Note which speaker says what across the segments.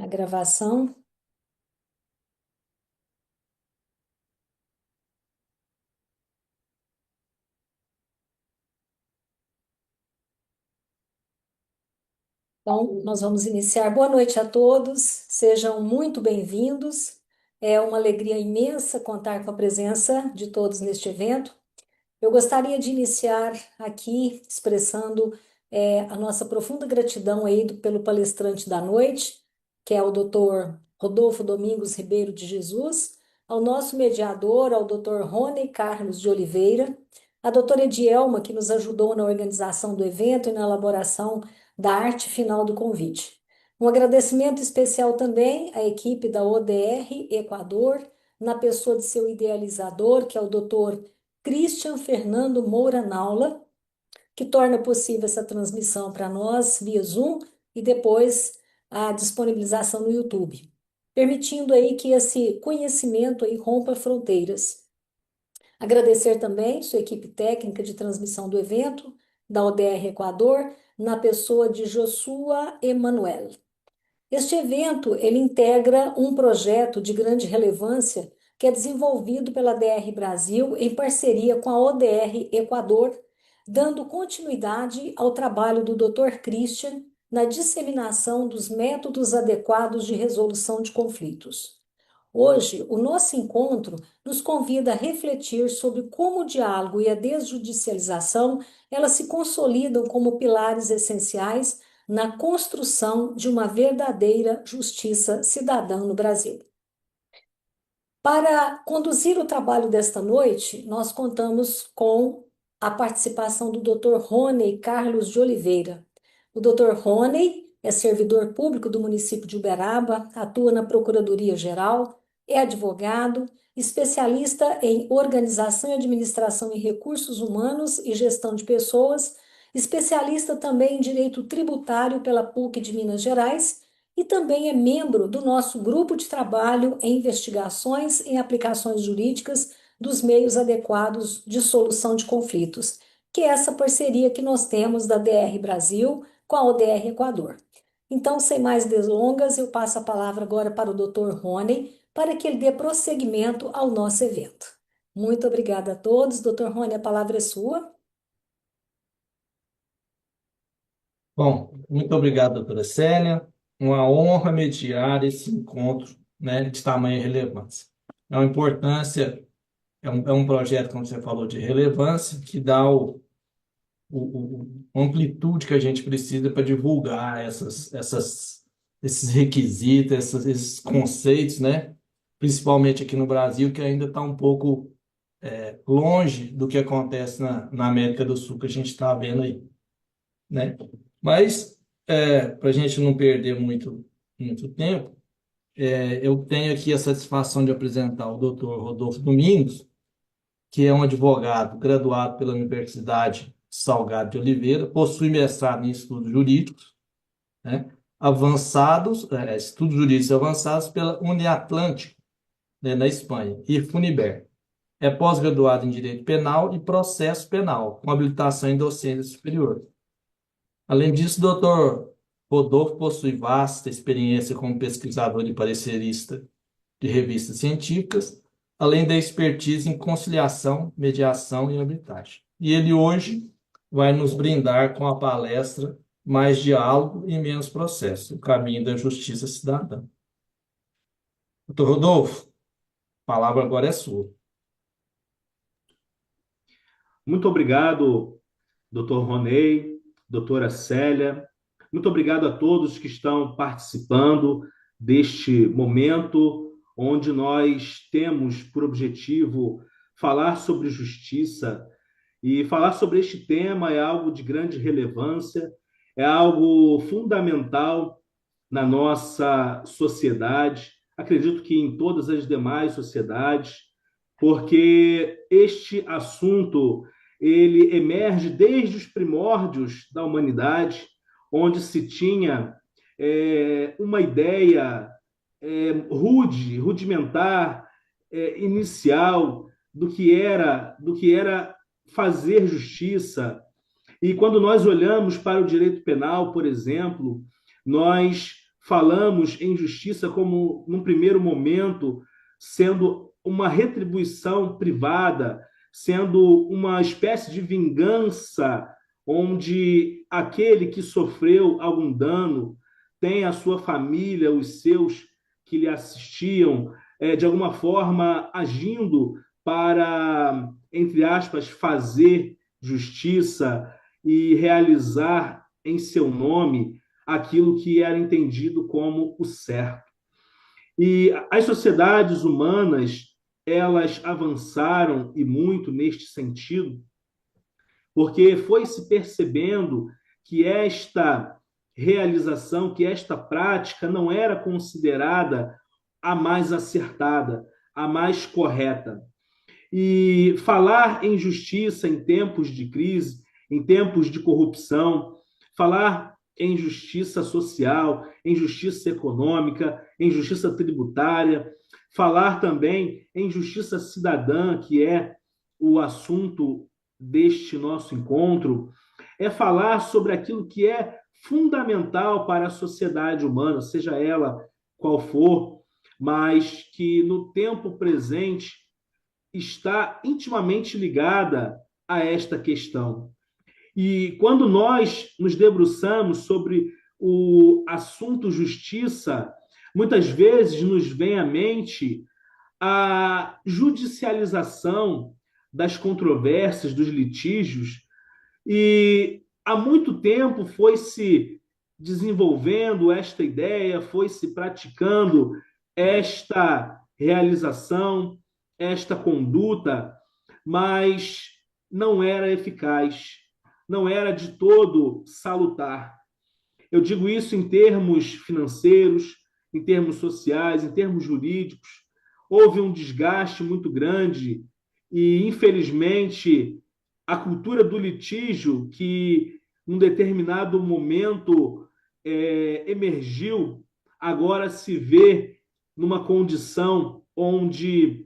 Speaker 1: a gravação. Então, nós vamos iniciar. Boa noite a todos, sejam muito bem-vindos. É uma alegria imensa contar com a presença de todos neste evento. Eu gostaria de iniciar aqui expressando a nossa profunda gratidão pelo palestrante da noite, que é o Dr. Rodolfo Domingos Ribeiro de Jesus, ao nosso mediador, ao Dr. Rony Carlos de Oliveira, a doutora Edielma, que nos ajudou na organização do evento e na elaboração da arte final do convite. Um agradecimento especial também à equipe da ODR Equador, na pessoa de seu idealizador, que é o Dr. Christian Fernando Moura Naula, que torna possível essa transmissão para nós via Zoom e depois a disponibilização no YouTube, permitindo aí que esse conhecimento aí rompa fronteiras. Agradecer também sua equipe técnica de transmissão do evento, da ODR Equador, na pessoa de Joshua Emanuel. Este evento, ele integra um projeto de grande relevância que é desenvolvido pela DR Brasil em parceria com a ODR Equador, dando continuidade ao trabalho do Dr. Christian na disseminação dos métodos adequados de resolução de conflitos. Hoje, o nosso encontro nos convida a refletir sobre como o diálogo e a desjudicialização elas se consolidam como pilares essenciais na construção de uma verdadeira justiça cidadã no Brasil. Para conduzir o trabalho desta noite, nós contamos com a participação do Dr. Rony Carlos de Oliveira. O Dr. Rony é servidor público do município de Uberaba, atua na Procuradoria-Geral, é advogado, especialista em organização e administração em recursos humanos e gestão de pessoas, especialista também em direito tributário pela PUC de Minas Gerais e também é membro do nosso grupo de trabalho em investigações em aplicações jurídicas dos meios adequados de solução de conflitos, que é essa parceria que nós temos da DR Brasil com a ODR Equador. Então, sem mais delongas, eu passo a palavra agora para o Dr. Rony, para que ele dê prosseguimento ao nosso evento. Muito obrigada a todos. Dr. Rony, a palavra é sua.
Speaker 2: Bom, muito obrigado, doutora Célia. Uma honra mediar esse encontro, né, de tamanha relevância. É uma importância, é um projeto, como você falou, de relevância, que dá a amplitude que a gente precisa para divulgar esses requisitos, esses conceitos, né? Principalmente aqui no Brasil, que ainda está um pouco longe do que acontece na América do Sul, que a gente está vendo aí, né? Mas, para a gente não perder muito tempo, eu tenho aqui a satisfação de apresentar o Dr. Rodolfo Domingos, que é um advogado graduado pela Universidade Salgado de Oliveira, possui mestrado em estudos jurídicos, né, estudos jurídicos avançados pela Uniatlântico, né, na Espanha, e Funiber. É pós-graduado em Direito Penal e Processo Penal, com habilitação em docência superior. Além disso, o Dr. Rodolfo possui vasta experiência como pesquisador e parecerista de revistas científicas, além da expertise em conciliação, mediação e arbitragem. E ele hoje vai nos brindar com a palestra Mais Diálogo e Menos Processo, o caminho da justiça cidadã. Dr. Rodolfo, a palavra agora é sua.
Speaker 3: Muito obrigado, doutor Ronei, doutora Célia. Muito obrigado a todos que estão participando deste momento onde nós temos por objetivo falar sobre justiça. E falar sobre este tema é algo de grande relevância, é algo fundamental na nossa sociedade, acredito que em todas as demais sociedades, porque este assunto ele emerge desde os primórdios da humanidade, onde se tinha uma ideia rudimentar, inicial do que era fazer justiça. E quando nós olhamos para o direito penal, por exemplo, nós falamos em justiça como, num primeiro momento, sendo uma retribuição privada, sendo uma espécie de vingança, onde aquele que sofreu algum dano tem a sua família, os seus que lhe assistiam, de alguma forma agindo para, entre aspas, fazer justiça e realizar em seu nome aquilo que era entendido como o certo. E as sociedades humanas, elas avançaram e muito neste sentido, porque foi se percebendo que esta realização, que esta prática não era considerada a mais acertada, a mais correta. E falar em justiça em tempos de crise, em tempos de corrupção, falar em justiça social, em justiça econômica, em justiça tributária, falar também em justiça cidadã, que é o assunto deste nosso encontro, é falar sobre aquilo que é fundamental para a sociedade humana, seja ela qual for, mas que no tempo presente está intimamente ligada a esta questão. E quando nós nos debruçamos sobre o assunto justiça, muitas vezes nos vem à mente a judicialização das controvérsias, dos litígios, e há muito tempo foi se desenvolvendo esta ideia, foi se praticando esta realização, esta conduta, mas não era eficaz, não era de todo salutar. Eu digo isso em termos financeiros, em termos sociais, em termos jurídicos. Houve um desgaste muito grande e, infelizmente, a cultura do litígio, que num determinado momento emergiu, agora se vê numa condição onde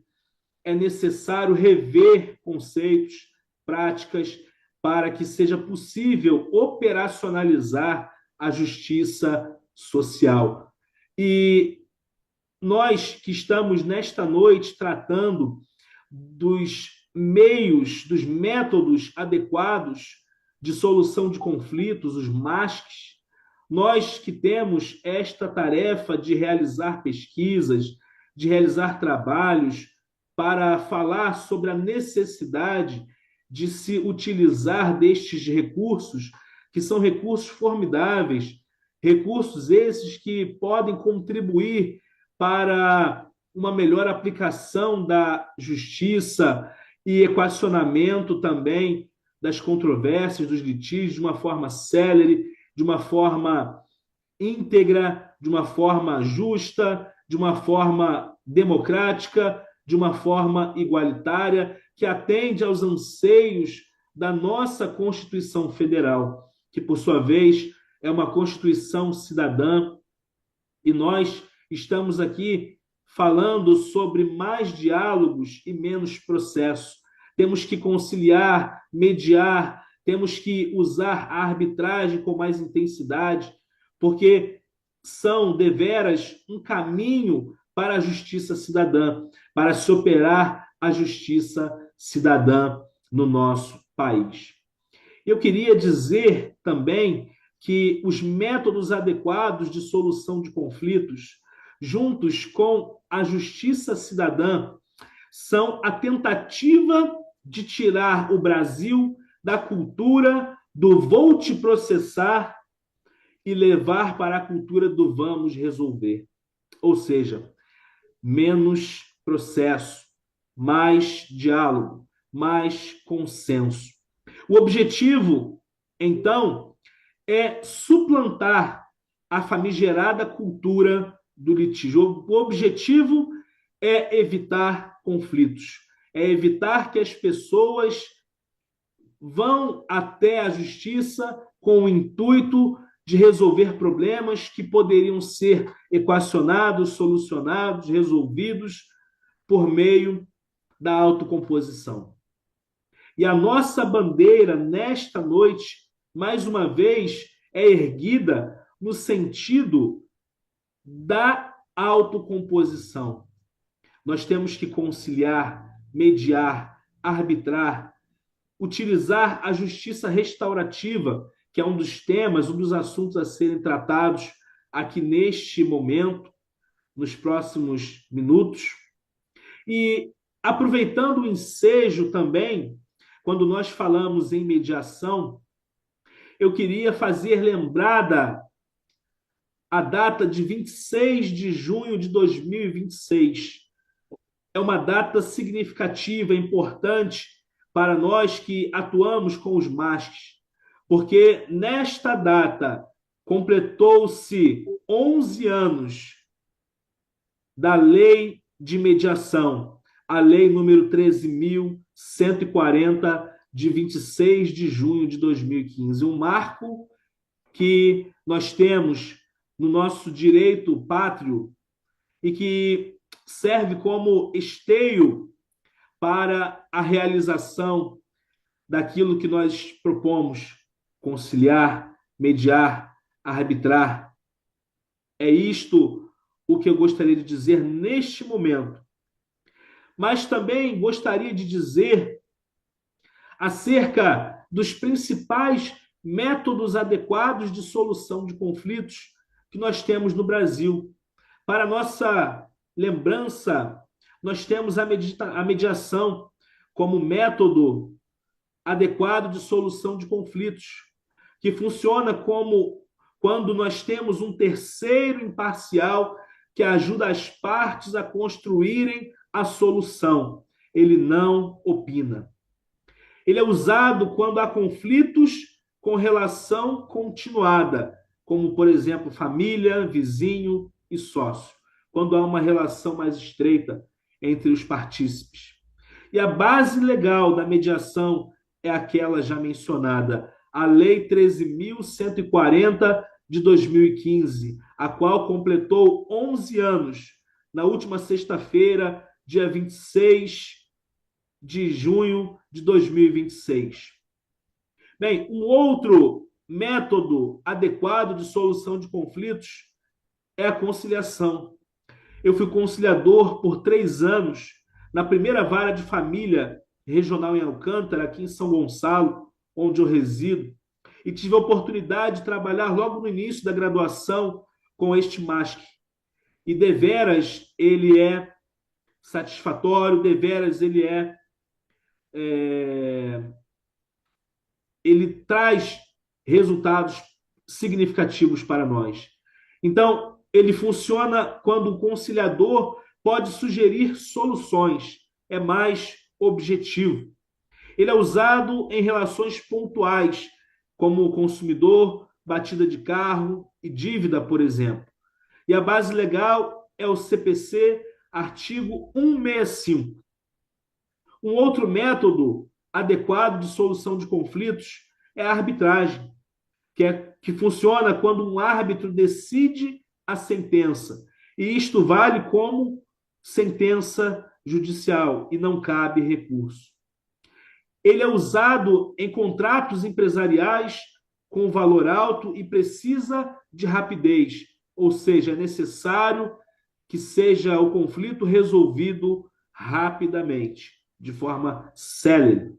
Speaker 3: é necessário rever conceitos, práticas, para que seja possível operacionalizar a justiça social. E nós que estamos nesta noite tratando dos meios, dos métodos adequados de solução de conflitos, os MASCs, nós que temos esta tarefa de realizar pesquisas, de realizar trabalhos para falar sobre a necessidade de se utilizar destes recursos, que são recursos formidáveis, recursos esses que podem contribuir para uma melhor aplicação da justiça e equacionamento também das controvérsias, dos litígios, de uma forma célere, de uma forma íntegra, de uma forma justa, de uma forma democrática, de uma forma igualitária, que atende aos anseios da nossa Constituição Federal, que, por sua vez, é uma Constituição cidadã, e nós estamos aqui falando sobre mais diálogos e menos processo. Temos que conciliar, mediar, temos que usar a arbitragem com mais intensidade, porque são, deveras, um caminho para a justiça cidadã, para se operar a justiça cidadã no nosso país. Eu queria dizer também que os métodos adequados de solução de conflitos, juntos com a justiça cidadã, são a tentativa de tirar o Brasil da cultura do vou te processar e levar para a cultura do vamos resolver. Ou seja, menos processo, mais diálogo, mais consenso. O objetivo, então, é suplantar a famigerada cultura do litígio. O objetivo é evitar conflitos, é evitar que as pessoas vão até a justiça com o intuito de resolver problemas que poderiam ser equacionados, solucionados, resolvidos por meio da autocomposição. E a nossa bandeira, nesta noite, mais uma vez, é erguida no sentido da autocomposição. Nós temos que conciliar, mediar, arbitrar, utilizar a justiça restaurativa, que é um dos temas, um dos assuntos a serem tratados aqui neste momento, nos próximos minutos. E aproveitando o ensejo também, quando nós falamos em mediação, eu queria fazer lembrada a data de 26 de junho de 2026. É uma data significativa, importante para nós que atuamos com os MASCs, porque nesta data completou-se 11 anos da Lei de Mediação, a Lei número 13.140, de 26 de junho de 2015. Um marco que nós temos no nosso direito pátrio e que serve como esteio para a realização daquilo que nós propomos: conciliar, mediar, arbitrar. É isto o que eu gostaria de dizer neste momento. Mas também gostaria de dizer acerca dos principais métodos adequados de solução de conflitos que nós temos no Brasil. Para nossa lembrança, nós temos a mediação como método adequado de solução de conflitos, que funciona como quando nós temos um terceiro imparcial que ajuda as partes a construírem a solução. Ele não opina. Ele é usado quando há conflitos com relação continuada, como, por exemplo, família, vizinho e sócio, quando há uma relação mais estreita entre os partícipes. E a base legal da mediação é aquela já mencionada, a Lei 13.140 de 2015, a qual completou 11 anos na última sexta-feira, dia 26 de junho de 2026. Bem, um outro método adequado de solução de conflitos é a conciliação. Eu fui conciliador por 3 anos na primeira vara de família regional em Alcântara, aqui em São Gonçalo, onde eu resido, e tive a oportunidade de trabalhar logo no início da graduação com este MASC. E deveras ele é satisfatório, deveras ele traz resultados significativos para nós. Então, ele funciona quando o conciliador pode sugerir soluções, é mais objetivo. Ele é usado em relações pontuais, como o consumidor, batida de carro e dívida, por exemplo. E a base legal é o CPC, artigo 165. Um outro método adequado de solução de conflitos é a arbitragem, que funciona quando um árbitro decide a sentença. E isto vale como sentença judicial e não cabe recurso. Ele é usado em contratos empresariais com valor alto e precisa de rapidez, ou seja, é necessário que seja o conflito resolvido rapidamente, de forma célere.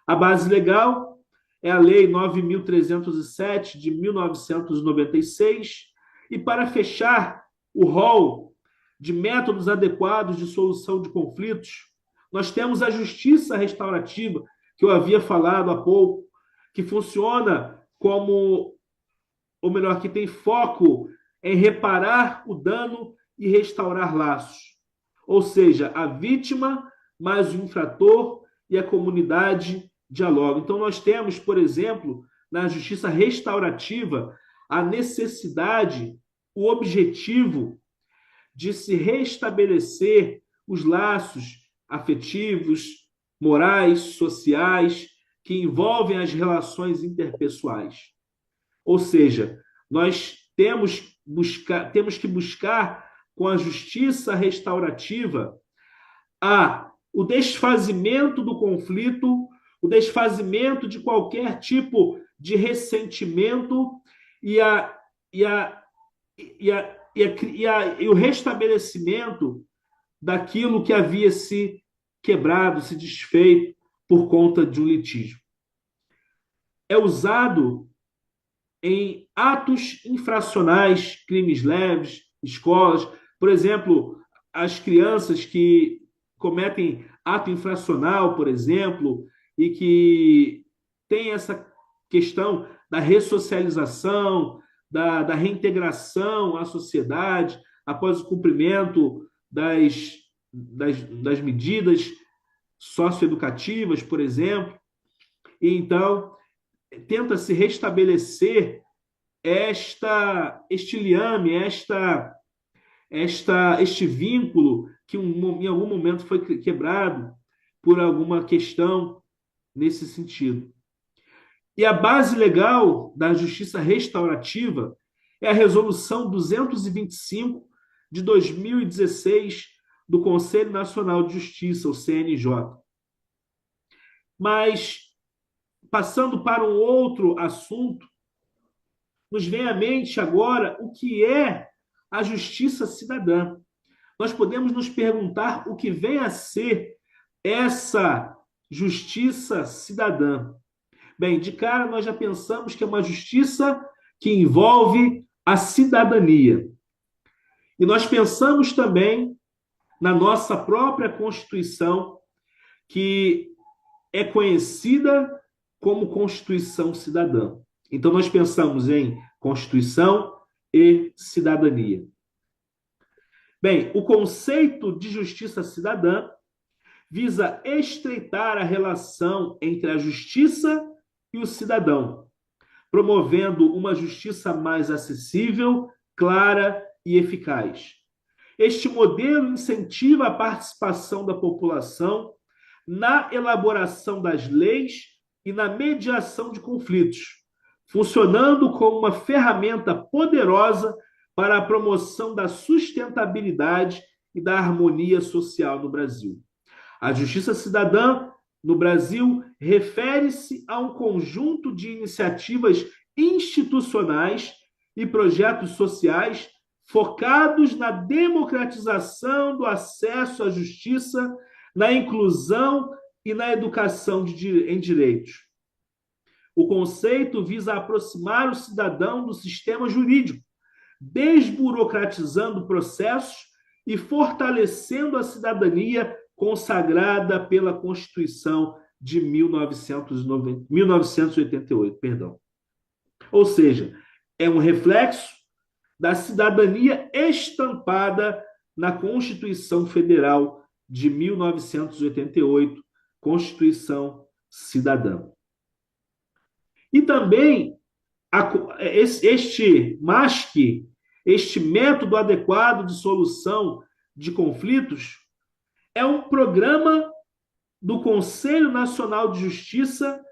Speaker 3: A base legal é a Lei 9.307 de 1996, e para fechar o rol de métodos adequados de solução de conflitos, nós temos a justiça restaurativa, que eu havia falado há pouco, que funciona como, ou melhor, que tem foco em reparar o dano e restaurar laços. Ou seja, a vítima mais o infrator e a comunidade dialogam. Então, nós temos, por exemplo, na justiça restaurativa, a necessidade, o objetivo de se restabelecer os laços afetivos, morais, sociais, que envolvem as relações interpessoais. Ou seja, nós temos que buscar com a justiça restaurativa o desfazimento do conflito, o desfazimento de qualquer tipo de ressentimento e a e o restabelecimento daquilo que havia se quebrado, se desfeito por conta de um litígio. É usado em atos infracionais, crimes leves, escolas. Por exemplo, as crianças que cometem ato infracional, por exemplo, e que tem essa questão da ressocialização, da reintegração à sociedade após o cumprimento das medidas socioeducativas, por exemplo. E então, tenta se restabelecer este liame, este vínculo que em algum momento foi quebrado por alguma questão nesse sentido. E a base legal da justiça restaurativa é a Resolução 225 de 2016 do Conselho Nacional de Justiça, o CNJ. Mas, passando para um outro assunto, nos vem à mente agora o que é a justiça cidadã. Nós podemos nos perguntar o que vem a ser essa justiça cidadã. Bem, de cara nós já pensamos que é uma justiça que envolve a cidadania. E nós pensamos também na nossa própria Constituição, que é conhecida como Constituição Cidadã. Então, nós pensamos em Constituição e cidadania. Bem, o conceito de justiça cidadã visa estreitar a relação entre a justiça e o cidadão, promovendo uma justiça mais acessível, clara e eficaz. Este modelo incentiva a participação da população na elaboração das leis e na mediação de conflitos, funcionando como uma ferramenta poderosa para a promoção da sustentabilidade e da harmonia social no Brasil. A justiça cidadã no Brasil refere-se a um conjunto de iniciativas institucionais e projetos sociais focados na democratização do acesso à justiça, na inclusão e na educação em direitos. O conceito visa aproximar o cidadão do sistema jurídico, desburocratizando processos e fortalecendo a cidadania consagrada pela Constituição de 1988. Ou seja, é um reflexo da cidadania estampada na Constituição Federal de 1988, Constituição Cidadã. E também este método adequado de solução de conflitos é um programa do Conselho Nacional de Justiça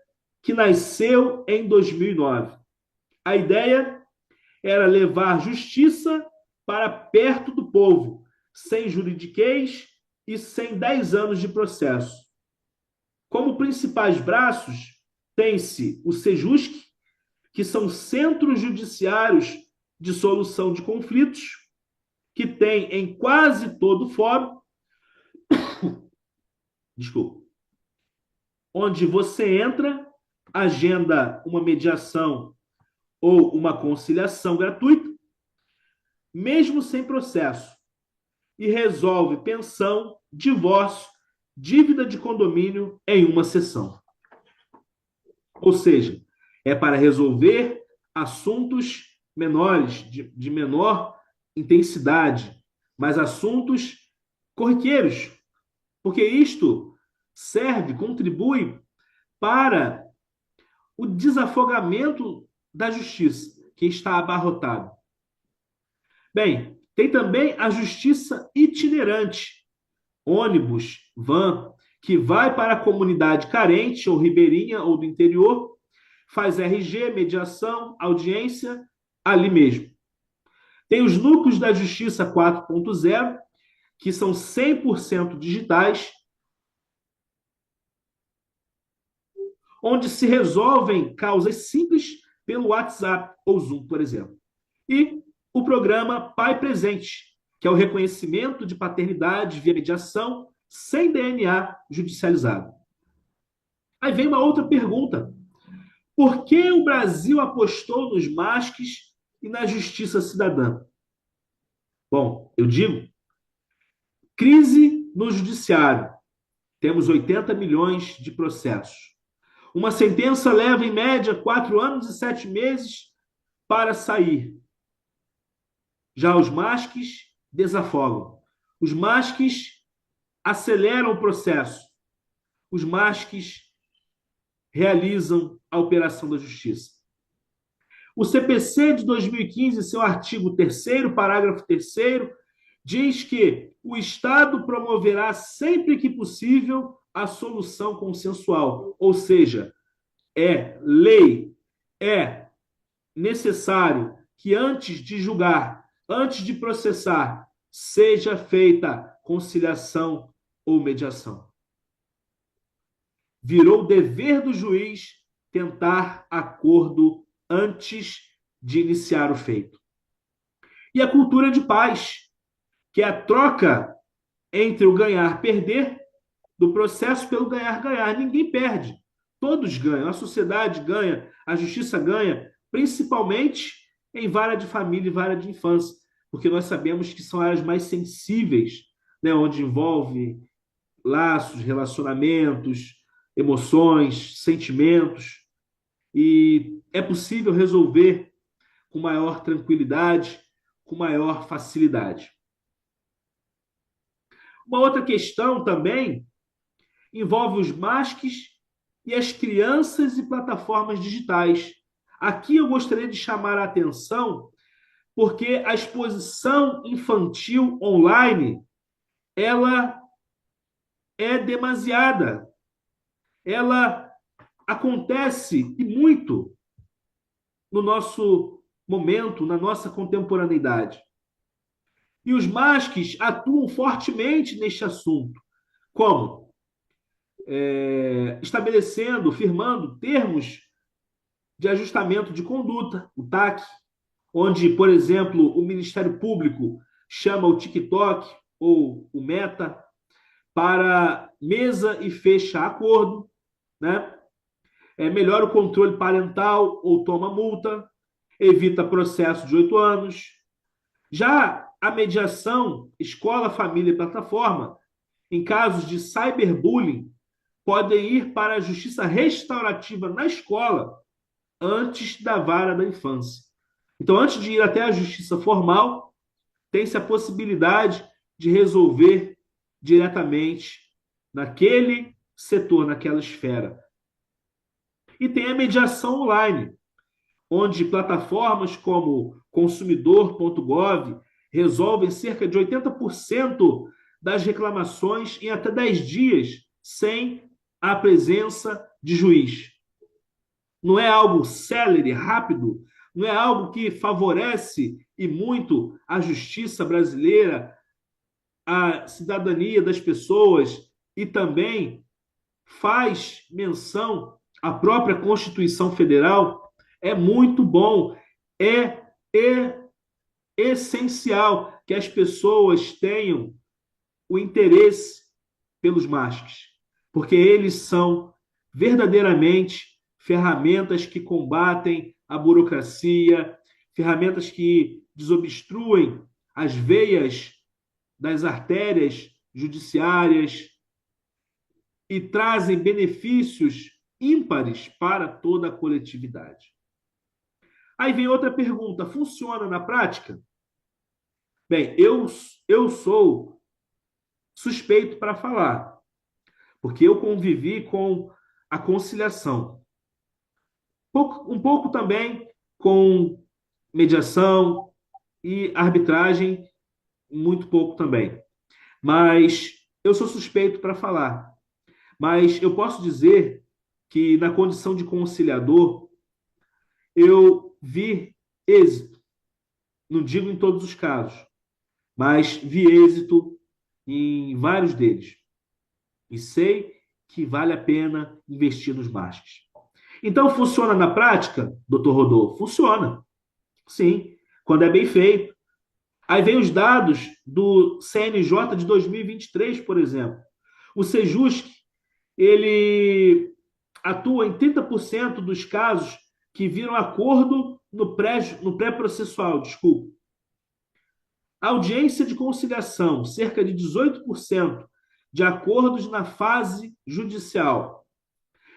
Speaker 3: que nasceu em 2009. A ideia era levar justiça para perto do povo, sem juridiquês e sem 10 anos de processo. Como principais braços, tem-se o Sejusc, que são centros judiciários de solução de conflitos, que tem em quase todo o fórum, onde você entra, agenda uma mediação ou uma conciliação gratuita, mesmo sem processo, e resolve pensão, divórcio, dívida de condomínio em uma sessão. Ou seja, é para resolver assuntos menores, de menor intensidade, mas assuntos corriqueiros, porque isto contribui para o desafogamento da justiça, que está abarrotada. Bem, tem também a justiça itinerante, ônibus, van, que vai para a comunidade carente ou ribeirinha ou do interior, faz RG, mediação, audiência, ali mesmo. Tem os núcleos da Justiça 4.0, que são 100% digitais, onde se resolvem causas simples pelo WhatsApp ou Zoom, por exemplo. E o programa Pai Presente, que é o reconhecimento de paternidade via mediação sem DNA judicializado. Aí vem uma outra pergunta. Por que o Brasil apostou nos MASCs e na justiça cidadã? Bom, eu digo, crise no judiciário. Temos 80 milhões de processos. Uma sentença leva, em média, 4 anos e 7 meses para sair. Já os MASCs desafogam. Os MASCs aceleram o processo. Os MASCs realizam a operação da justiça. O CPC de 2015, seu artigo 3º, parágrafo 3º, diz que o Estado promoverá sempre que possível a solução consensual, ou seja, é lei, é necessário que antes de julgar, antes de processar, seja feita conciliação ou mediação. Virou dever do juiz tentar acordo antes de iniciar o feito. E a cultura de paz, que é a troca entre o ganhar-perder do processo pelo ganhar-ganhar. Ninguém perde, todos ganham, a sociedade ganha, a justiça ganha, principalmente em vara de família e vara de infância, porque nós sabemos que são áreas mais sensíveis, né, onde envolve laços, relacionamentos, emoções, sentimentos, e é possível resolver com maior tranquilidade, com maior facilidade. Uma outra questão também envolve os MASCs e as crianças e plataformas digitais. Aqui eu gostaria de chamar a atenção porque a exposição infantil online, ela é demasiada. Ela acontece e muito no nosso momento, na nossa contemporaneidade. E os MASCs atuam fortemente neste assunto. Como? Estabelecendo, firmando termos de ajustamento de conduta, o TAC, onde, por exemplo, o Ministério Público chama o TikTok ou o Meta para mesa e fecha acordo, né? Melhora o controle parental ou toma multa, evita processo de 8 anos. Já a mediação escola, família e plataforma, em casos de cyberbullying, podem ir para a justiça restaurativa na escola antes da vara da infância. Então, antes de ir até a justiça formal, tem-se a possibilidade de resolver diretamente naquele setor, naquela esfera. E tem a mediação online, onde plataformas como consumidor.gov resolvem cerca de 80% das reclamações em até 10 dias, sem a presença de juiz. Não é algo célere, rápido, não é algo que favorece e muito a justiça brasileira, a cidadania das pessoas e também faz menção à própria Constituição Federal. É muito bom, é essencial que as pessoas tenham o interesse pelos MASCs, porque eles são verdadeiramente ferramentas que combatem a burocracia, ferramentas que desobstruem as veias das artérias judiciárias e trazem benefícios ímpares para toda a coletividade. Aí vem outra pergunta: funciona na prática? Bem, eu sou suspeito para falar, porque eu convivi com a conciliação. Um pouco também com mediação e arbitragem, muito pouco também. Mas eu sou suspeito para falar. Mas eu posso dizer que, na condição de conciliador, eu vi êxito. Não digo em todos os casos, mas vi êxito em vários deles. E sei que vale a pena investir nos MASCs. Então, funciona na prática, doutor Rodolfo? Funciona. Sim. quando é bem feito. Aí vem os dados do CNJ de 2023, por exemplo. O Sejusc, ele atua em 30% dos casos que viram acordo no pré-processual, desculpa. Audiência de conciliação, cerca de 18% de acordos na fase judicial.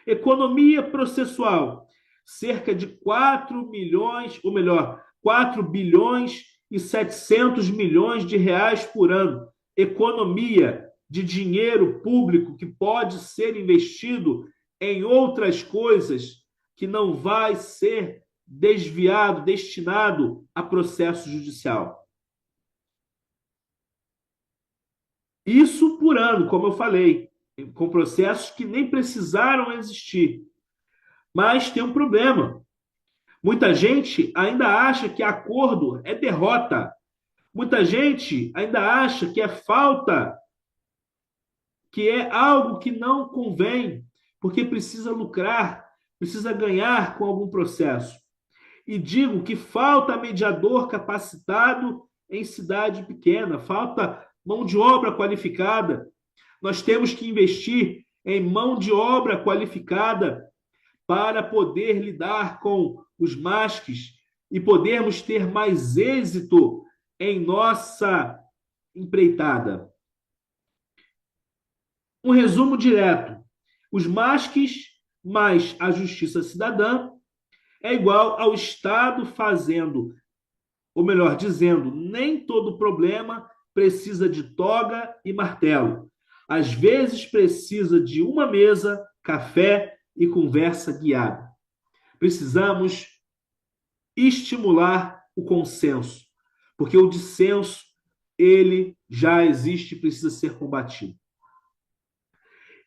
Speaker 3: Economia processual, cerca de 4 milhões, ou melhor, 4 bilhões e 700 milhões de reais por ano. Economia de dinheiro público que pode ser investido em outras coisas que não vai ser desviado, destinado a processo judicial. Isso por ano, como eu falei, com processos que nem precisaram existir. Mas tem um problema. Muita gente ainda acha que acordo é derrota. Muita gente ainda acha que é falta, que é algo que não convém, porque precisa lucrar, precisa ganhar com algum processo. E digo que falta mediador capacitado em cidade pequena, falta mão de obra qualificada. Nós temos que investir em mão de obra qualificada para poder lidar com os MASCs e podermos ter mais êxito em nossa empreitada. Um resumo direto. Os MASCs mais a Justiça Cidadã é igual ao Estado fazendo, ou melhor, dizendo, nem todo problema precisa de toga e martelo. Às vezes precisa de uma mesa, café e conversa guiada. Precisamos estimular o consenso, porque o dissenso, ele já existe e precisa ser combatido.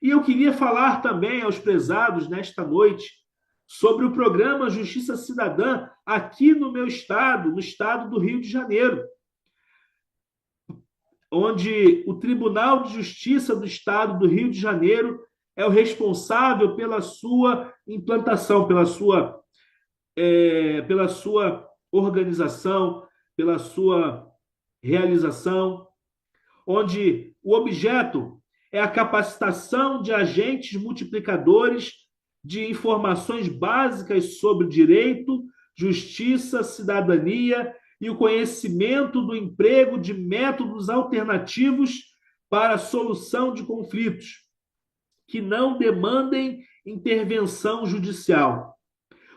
Speaker 3: E eu queria falar também aos prezados nesta noite sobre o programa Justiça Cidadã aqui no meu estado, no estado do Rio de Janeiro, onde o Tribunal de Justiça do Estado do Rio de Janeiro é o responsável pela sua implantação, pela sua organização, pela sua realização, onde o objeto é a capacitação de agentes multiplicadores de informações básicas sobre direito, justiça, cidadania e o conhecimento do emprego de métodos alternativos para a solução de conflitos que não demandem intervenção judicial.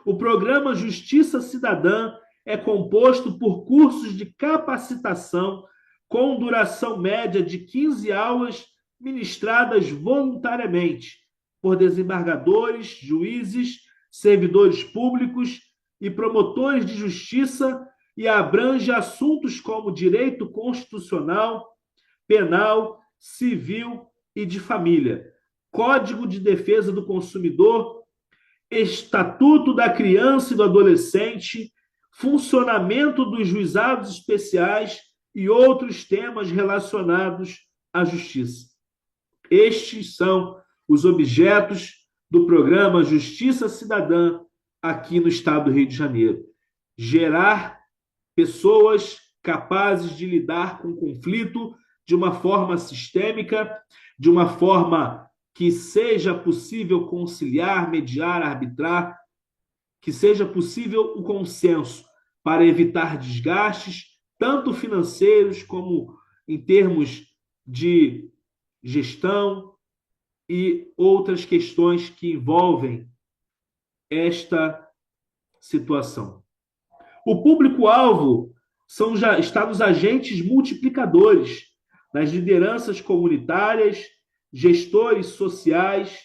Speaker 3: O programa Justiça Cidadã é composto por cursos de capacitação com duração média de 15 aulas ministradas voluntariamente por desembargadores, juízes, servidores públicos e promotores de justiça e abrange assuntos como direito constitucional, penal, civil e de família, Código de Defesa do Consumidor, Estatuto da Criança e do Adolescente, funcionamento dos juizados especiais e outros temas relacionados à justiça. Estes são os objetos do programa Justiça Cidadã aqui no estado do Rio de Janeiro. Gerar pessoas capazes de lidar com o conflito de uma forma sistêmica, de uma forma que seja possível conciliar, mediar, arbitrar, que seja possível o consenso para evitar desgastes, tanto financeiros como em termos de gestão e outras questões que envolvem esta situação. O público-alvo está nos agentes multiplicadores, nas lideranças comunitárias, gestores sociais,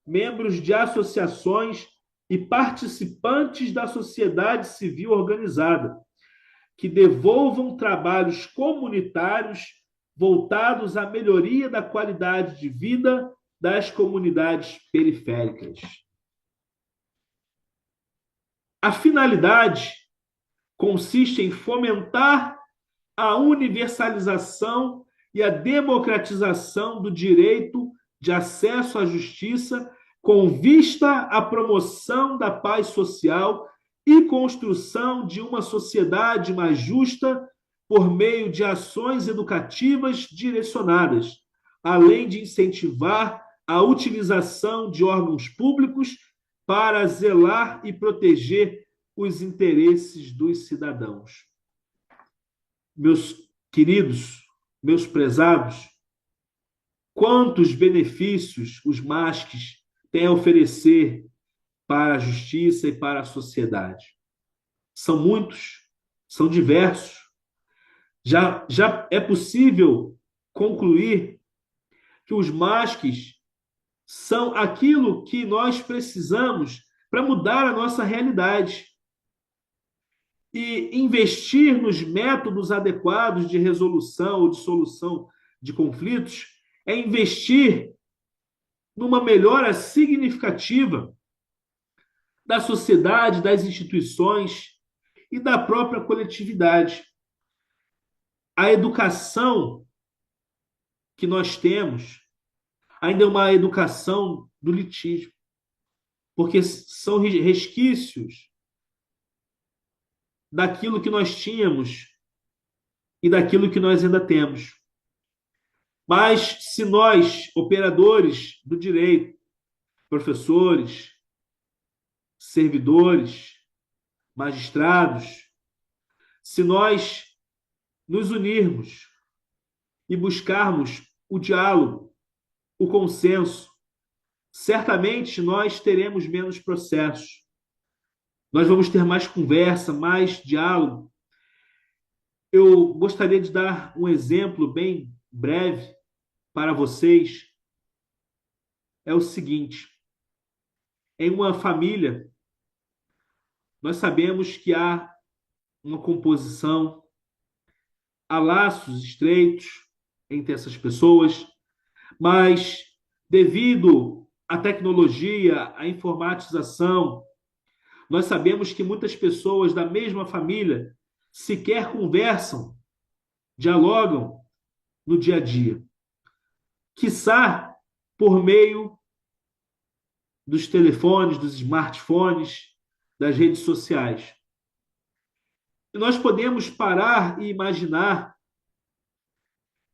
Speaker 3: membros de associações e participantes da sociedade civil organizada, que devolvam trabalhos comunitários voltados à melhoria da qualidade de vida das comunidades periféricas. A finalidade consiste em fomentar a universalização e a democratização do direito de acesso à justiça com vista à promoção da paz social e construção de uma sociedade mais justa por meio de ações educativas direcionadas, além de incentivar a utilização de órgãos públicos para zelar e proteger os interesses dos cidadãos. Meus queridos, meus prezados, quantos benefícios os MASCs têm a oferecer para a justiça e para a sociedade? São muitos, são diversos. Já é possível concluir que os MASCs são aquilo que nós precisamos para mudar a nossa realidade. E investir nos métodos adequados de resolução ou de solução de conflitos é investir numa melhora significativa da sociedade, das instituições e da própria coletividade. A educação que nós temos ainda é uma educação do litígio, porque são resquícios daquilo que nós tínhamos e daquilo que nós ainda temos. Mas se nós, operadores do direito, professores, servidores, magistrados, se nós nos unirmos e buscarmos o diálogo, o consenso, certamente nós teremos menos processos. Nós vamos ter mais conversa, mais diálogo. Eu gostaria de dar um exemplo bem breve para vocês. É o seguinte: em uma família, nós sabemos que há uma composição, há laços estreitos entre essas pessoas, mas devido à tecnologia, à informatização, nós sabemos que muitas pessoas da mesma família sequer conversam, dialogam no dia a dia. Quiçá por meio dos telefones, dos smartphones, das redes sociais. E nós podemos parar e imaginar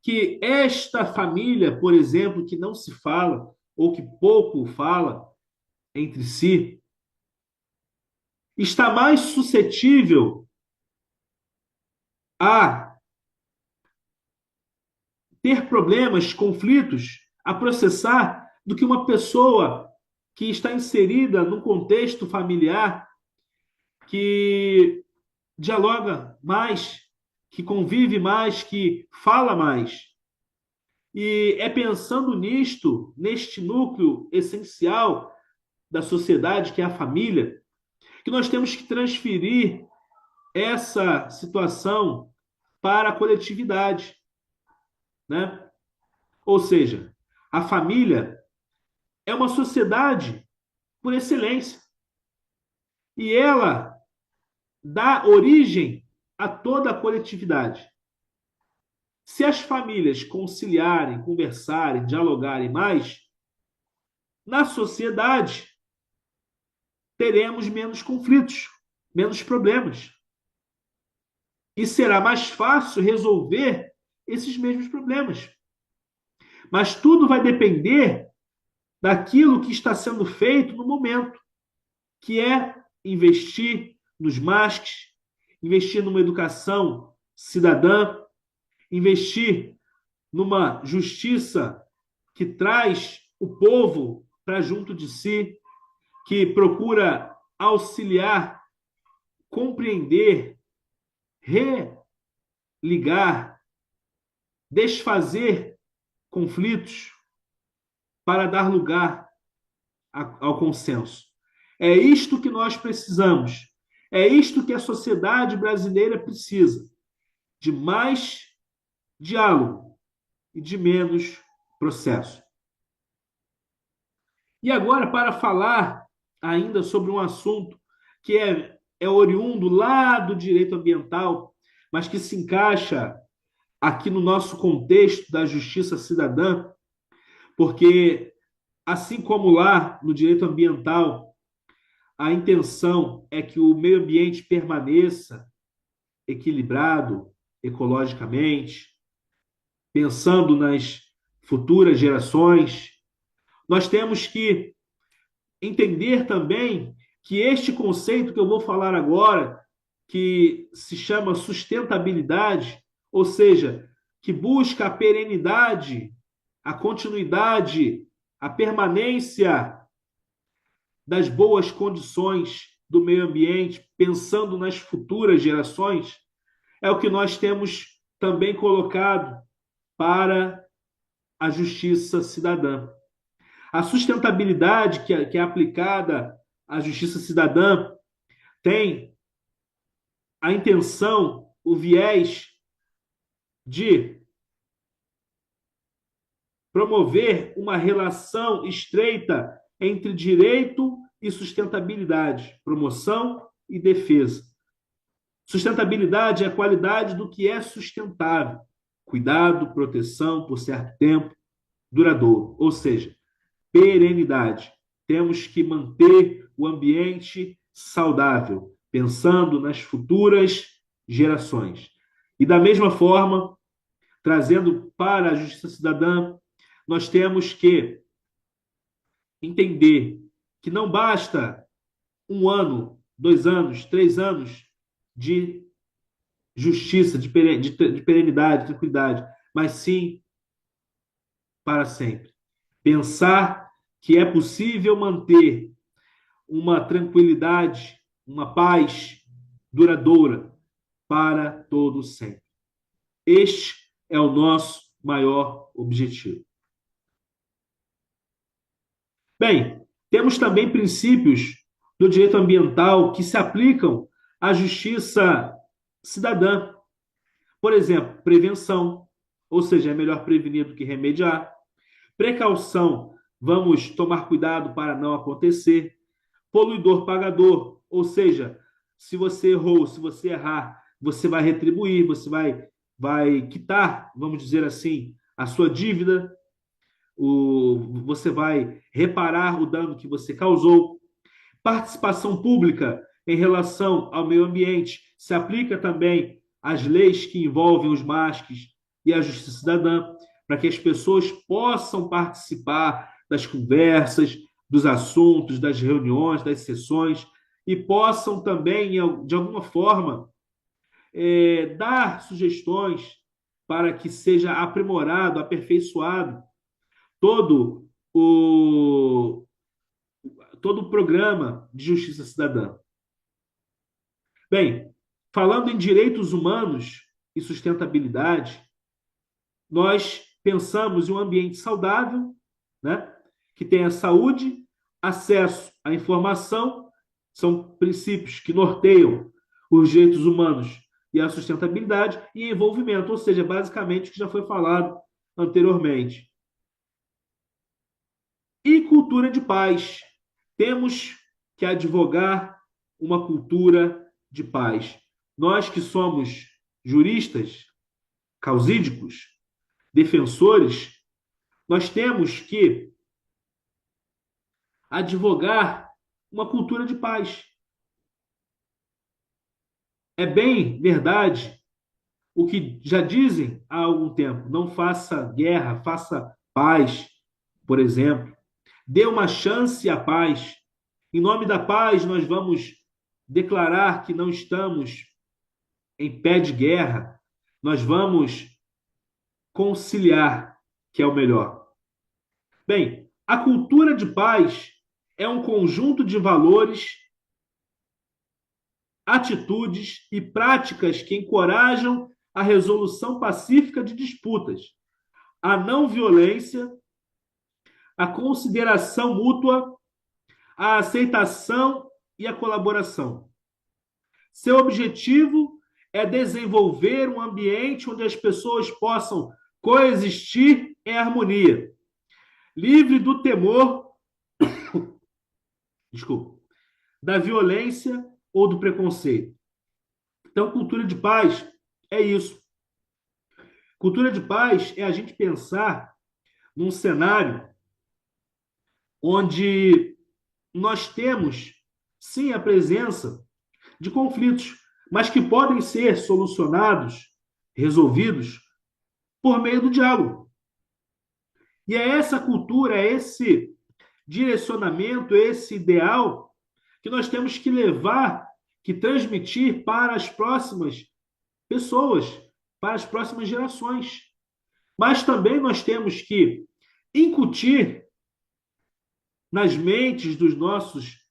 Speaker 3: que esta família, por exemplo, que não se fala ou que pouco fala entre si, está mais suscetível a ter problemas, conflitos, a processar do que uma pessoa que está inserida num contexto familiar, que dialoga mais, que convive mais, que fala mais. E é pensando nisto, neste núcleo essencial da sociedade, que é a família, que nós temos que transferir essa situação para a coletividade, né? Ou seja, a família é uma sociedade por excelência. E ela dá origem a toda a coletividade. Se as famílias conciliarem, conversarem, dialogarem mais, na sociedade teremos menos conflitos, menos problemas. E será mais fácil resolver esses mesmos problemas. Mas tudo vai depender daquilo que está sendo feito no momento, que é investir nos MASCs, investir numa educação cidadã, investir numa justiça que traz o povo para junto de si, que procura auxiliar, compreender, religar, desfazer conflitos para dar lugar ao consenso. É isto que nós precisamos. É isto que a sociedade brasileira precisa. De mais diálogo e de menos processo. E agora, para falar ainda sobre um assunto que é oriundo lá do direito ambiental, mas que se encaixa aqui no nosso contexto da justiça cidadã, porque, assim como lá no direito ambiental, A intenção é que o meio ambiente permaneça equilibrado ecologicamente, pensando nas futuras gerações. Nós temos que entender também que este conceito que eu vou falar agora, que se chama sustentabilidade, ou seja, que busca a perenidade, a continuidade, a permanência das boas condições do meio ambiente, pensando nas futuras gerações, é o que nós temos também colocado para a justiça cidadã. A sustentabilidade que é aplicada à justiça cidadã tem a intenção, o viés de promover uma relação estreita entre direito e sustentabilidade, promoção e defesa. Sustentabilidade é a qualidade do que é sustentável, cuidado, proteção por certo tempo, duradouro, ou seja, perenidade. Temos que manter o ambiente saudável, pensando nas futuras gerações. E da mesma forma, trazendo para a justiça cidadã, nós temos que entender que não basta 1 ano, 2 anos, 3 anos de justiça, de perenidade, de tranquilidade, mas sim para sempre. Pensar que é possível manter uma tranquilidade, uma paz duradoura para todo sempre. Este é o nosso maior objetivo. Bem, temos também princípios do direito ambiental que se aplicam à justiça cidadã. Por exemplo, prevenção, ou seja, é melhor prevenir do que remediar. Precaução, vamos tomar cuidado para não acontecer. Poluidor pagador, ou seja, se você errou, se você errar, você vai retribuir, você vai quitar, vamos dizer assim, a sua dívida, você vai reparar o dano que você causou. Participação pública em relação ao meio ambiente se aplica também às leis que envolvem os MASCs e a justiça cidadã, para que as pessoas possam participar das conversas, dos assuntos, das reuniões, das sessões, e possam também, de alguma forma, dar sugestões para que seja aprimorado, aperfeiçoado todo o, todo o programa de justiça cidadã. Bem, falando em direitos humanos e sustentabilidade, nós pensamos em um ambiente saudável, né, que tenha saúde, acesso à informação, são princípios que norteiam os direitos humanos e a sustentabilidade, e envolvimento, ou seja, basicamente o que já foi falado anteriormente. E cultura de paz. Temos que advogar uma cultura de paz. Nós que somos juristas, causídicos, defensores, nós temos que advogar uma cultura de paz. É bem verdade o que já dizem há algum tempo: não faça guerra, faça paz, por exemplo. Dê uma chance à paz. Em nome da paz, nós vamos declarar que não estamos em pé de guerra. Nós vamos conciliar, que é o melhor. Bem, a cultura de paz é um conjunto de valores, atitudes e práticas que encorajam a resolução pacífica de disputas, a não violência, a consideração mútua, a aceitação e a colaboração. Seu objetivo é desenvolver um ambiente onde as pessoas possam coexistir em harmonia, livre do temor, da violência ou do preconceito. Então, cultura de paz é isso. Cultura de paz é a gente pensar num cenário onde nós temos sim, a presença de conflitos, mas que podem ser solucionados, resolvidos, por meio do diálogo. E é essa cultura, é esse direcionamento, esse ideal que nós temos que levar, que transmitir para as próximas pessoas, para as próximas gerações. Mas também nós temos que incutir nas mentes dos nossos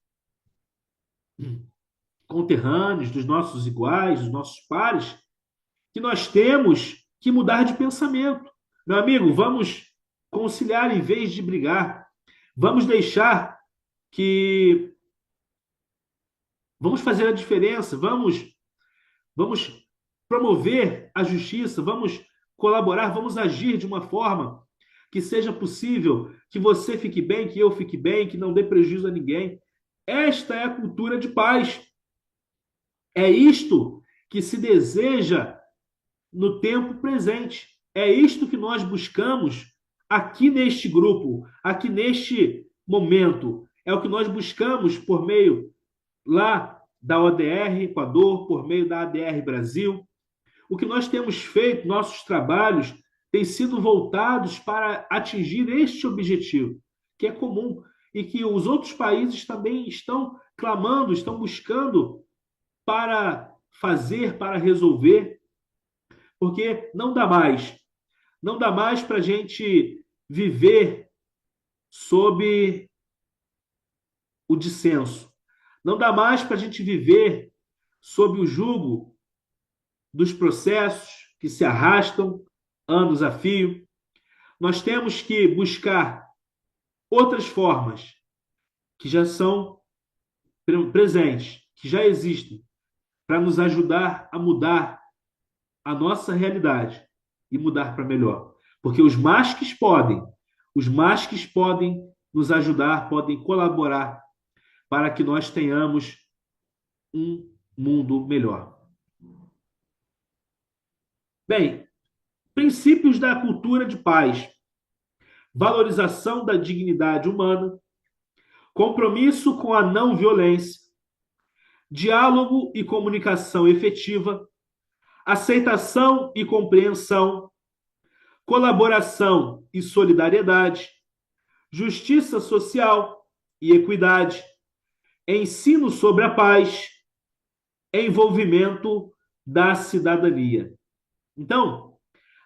Speaker 3: conterrâneos, dos nossos iguais, dos nossos pares, que nós temos que mudar de pensamento. Meu amigo, vamos conciliar em vez de brigar. Vamos deixar que vamos fazer a diferença, vamos promover a justiça, vamos colaborar, vamos agir de uma forma que seja possível que você fique bem, que eu fique bem, que não dê prejuízo a ninguém. Esta é a cultura de paz. É isto que se deseja no tempo presente. É isto que nós buscamos aqui neste grupo, aqui neste momento. É o que nós buscamos por meio lá da ODR Equador, por meio da ADR Brasil. O que nós temos feito, nossos trabalhos, têm sido voltados para atingir este objetivo, que é comum, e que os outros países também estão clamando, estão buscando para fazer, para resolver, porque não dá mais para a gente viver sob o dissenso, não dá mais para a gente viver sob o jugo dos processos que se arrastam anos a fio. Nós temos que buscar outras formas que já são presentes, que já existem, para nos ajudar a mudar a nossa realidade e mudar para melhor. Porque os MASCs podem nos ajudar, podem colaborar para que nós tenhamos um mundo melhor. Bem, princípios da cultura de paz: valorização da dignidade humana, compromisso com a não violência, diálogo e comunicação efetiva, aceitação e compreensão, colaboração e solidariedade, justiça social e equidade, ensino sobre a paz, envolvimento da cidadania. Então,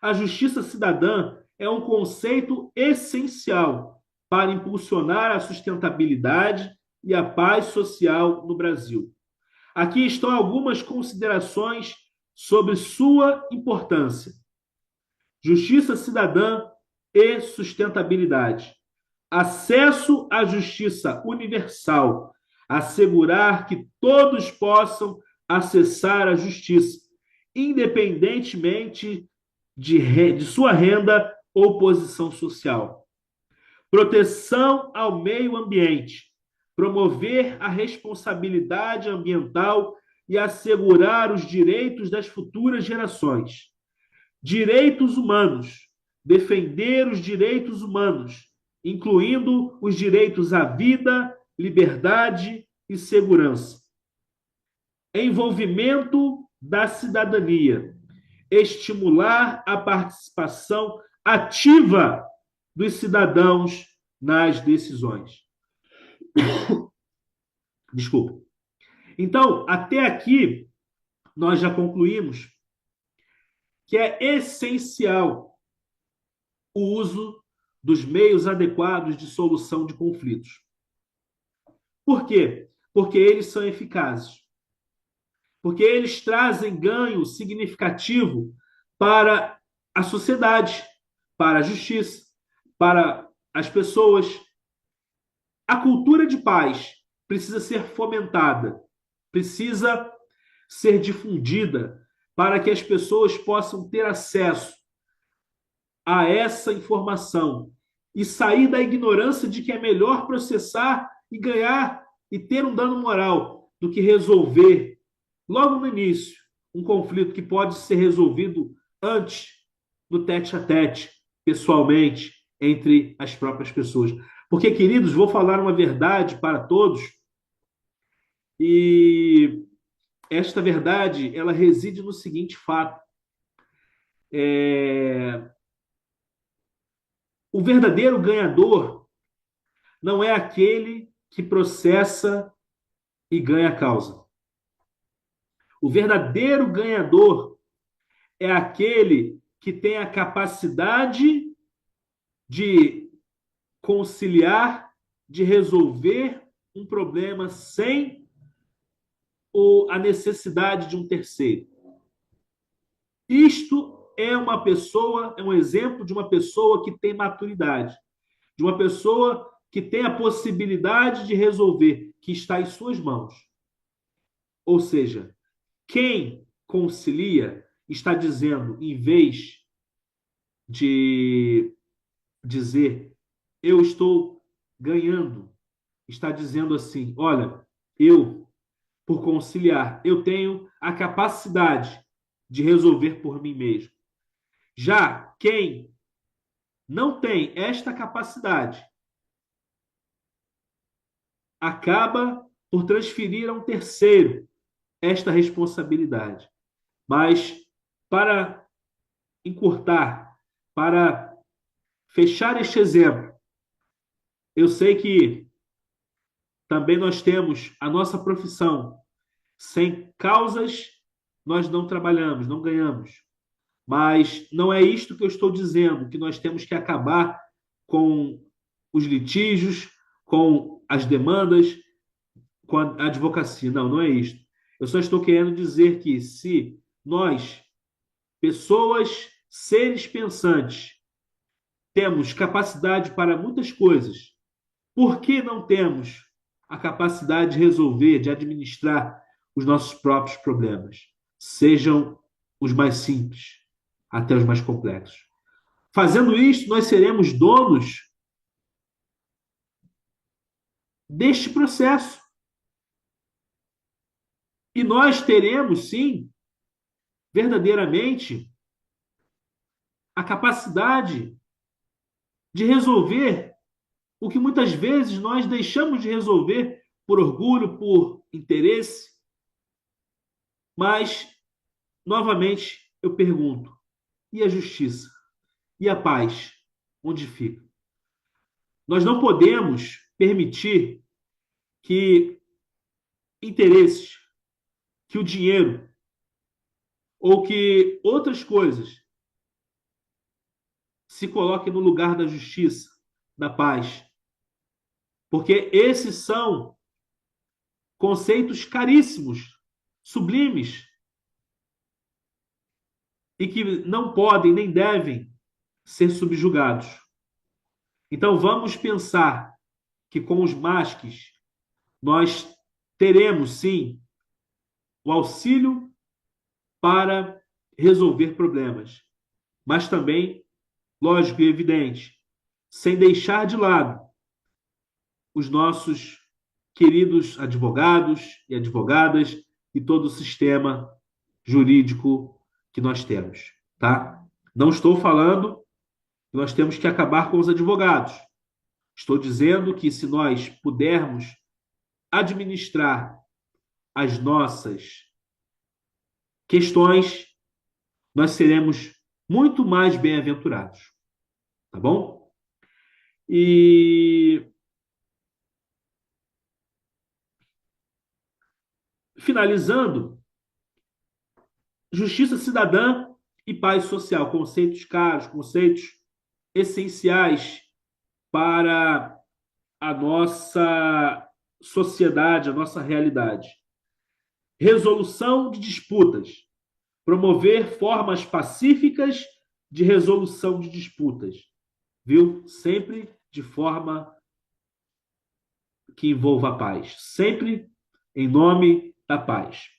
Speaker 3: a justiça cidadã é um conceito essencial para impulsionar a sustentabilidade e a paz social no Brasil. Aqui estão algumas considerações sobre sua importância. Justiça cidadã e sustentabilidade. Acesso à justiça universal. Assegurar que todos possam acessar a justiça, independentemente de sua renda ou posição social. Proteção ao meio ambiente. Promover a responsabilidade ambiental e assegurar os direitos das futuras gerações. Direitos humanos. Defender os direitos humanos, incluindo os direitos à vida, liberdade e segurança. Envolvimento da cidadania. Estimular a participação ativa dos cidadãos nas decisões. Desculpa. Então, até aqui, nós já concluímos que é essencial o uso dos meios adequados de solução de conflitos. Por quê? Porque eles são eficazes. Porque eles trazem ganho significativo para a sociedade, para a justiça, para as pessoas. A cultura de paz precisa ser fomentada, precisa ser difundida para que as pessoas possam ter acesso a essa informação e sair da ignorância de que é melhor processar e ganhar e ter um dano moral do que resolver logo no início um conflito que pode ser resolvido antes, no tete-a-tete, pessoalmente, entre as próprias pessoas. Porque, queridos, vou falar uma verdade para todos, E esta verdade, ela reside no seguinte fato: é, o verdadeiro ganhador não é aquele que processa e ganha a causa. O verdadeiro ganhador é aquele que tem a capacidade de conciliar, de resolver um problema sem a necessidade de um terceiro. Isto é uma pessoa, é um exemplo de uma pessoa que tem maturidade, de uma pessoa que tem a possibilidade de resolver, que está em suas mãos. Ou seja, quem concilia está dizendo, em vez de dizer eu estou ganhando, está dizendo assim: olha, eu, por conciliar, eu tenho a capacidade de resolver por mim mesmo. Já quem não tem esta capacidade acaba por transferir a um terceiro esta responsabilidade. Mas, para encurtar, para fechar este exemplo, eu sei que também nós temos a nossa profissão. Sem causas, nós não trabalhamos, não ganhamos. Mas não é isto que eu estou dizendo, que nós temos que acabar com os litígios, com as demandas, com a advocacia. Não, não é isto. Eu só estou querendo dizer que se nós, pessoas, seres pensantes, temos capacidade para muitas coisas, por que não temos a capacidade de resolver, de administrar os nossos próprios problemas? Sejam os mais simples até os mais complexos. Fazendo isso, nós seremos donos deste processo. E nós teremos, sim, verdadeiramente, a capacidade de resolver o que muitas vezes nós deixamos de resolver por orgulho, por interesse. Mas, novamente, eu pergunto: e a justiça? E a paz? Onde fica? Nós não podemos permitir que interesses, que o dinheiro ou que outras coisas se coloquem no lugar da justiça, da paz. Porque esses são conceitos caríssimos, sublimes, e que não podem nem devem ser subjugados. Então vamos pensar que com os masques nós teremos sim o auxílio para resolver problemas, mas também, lógico e evidente, sem deixar de lado os nossos queridos advogados e advogadas e todo o sistema jurídico que nós temos, tá? Não estou falando que nós temos que acabar com os advogados. Estou dizendo que se nós pudermos administrar as nossas questões, nós seremos muito mais bem-aventurados, tá bom? E finalizando, justiça cidadã e paz social, conceitos caros, conceitos essenciais para a nossa sociedade, a nossa realidade. Resolução de disputas. Promover formas pacíficas de resolução de disputas. Viu? Sempre de forma que envolva a paz. Sempre em nome da paz.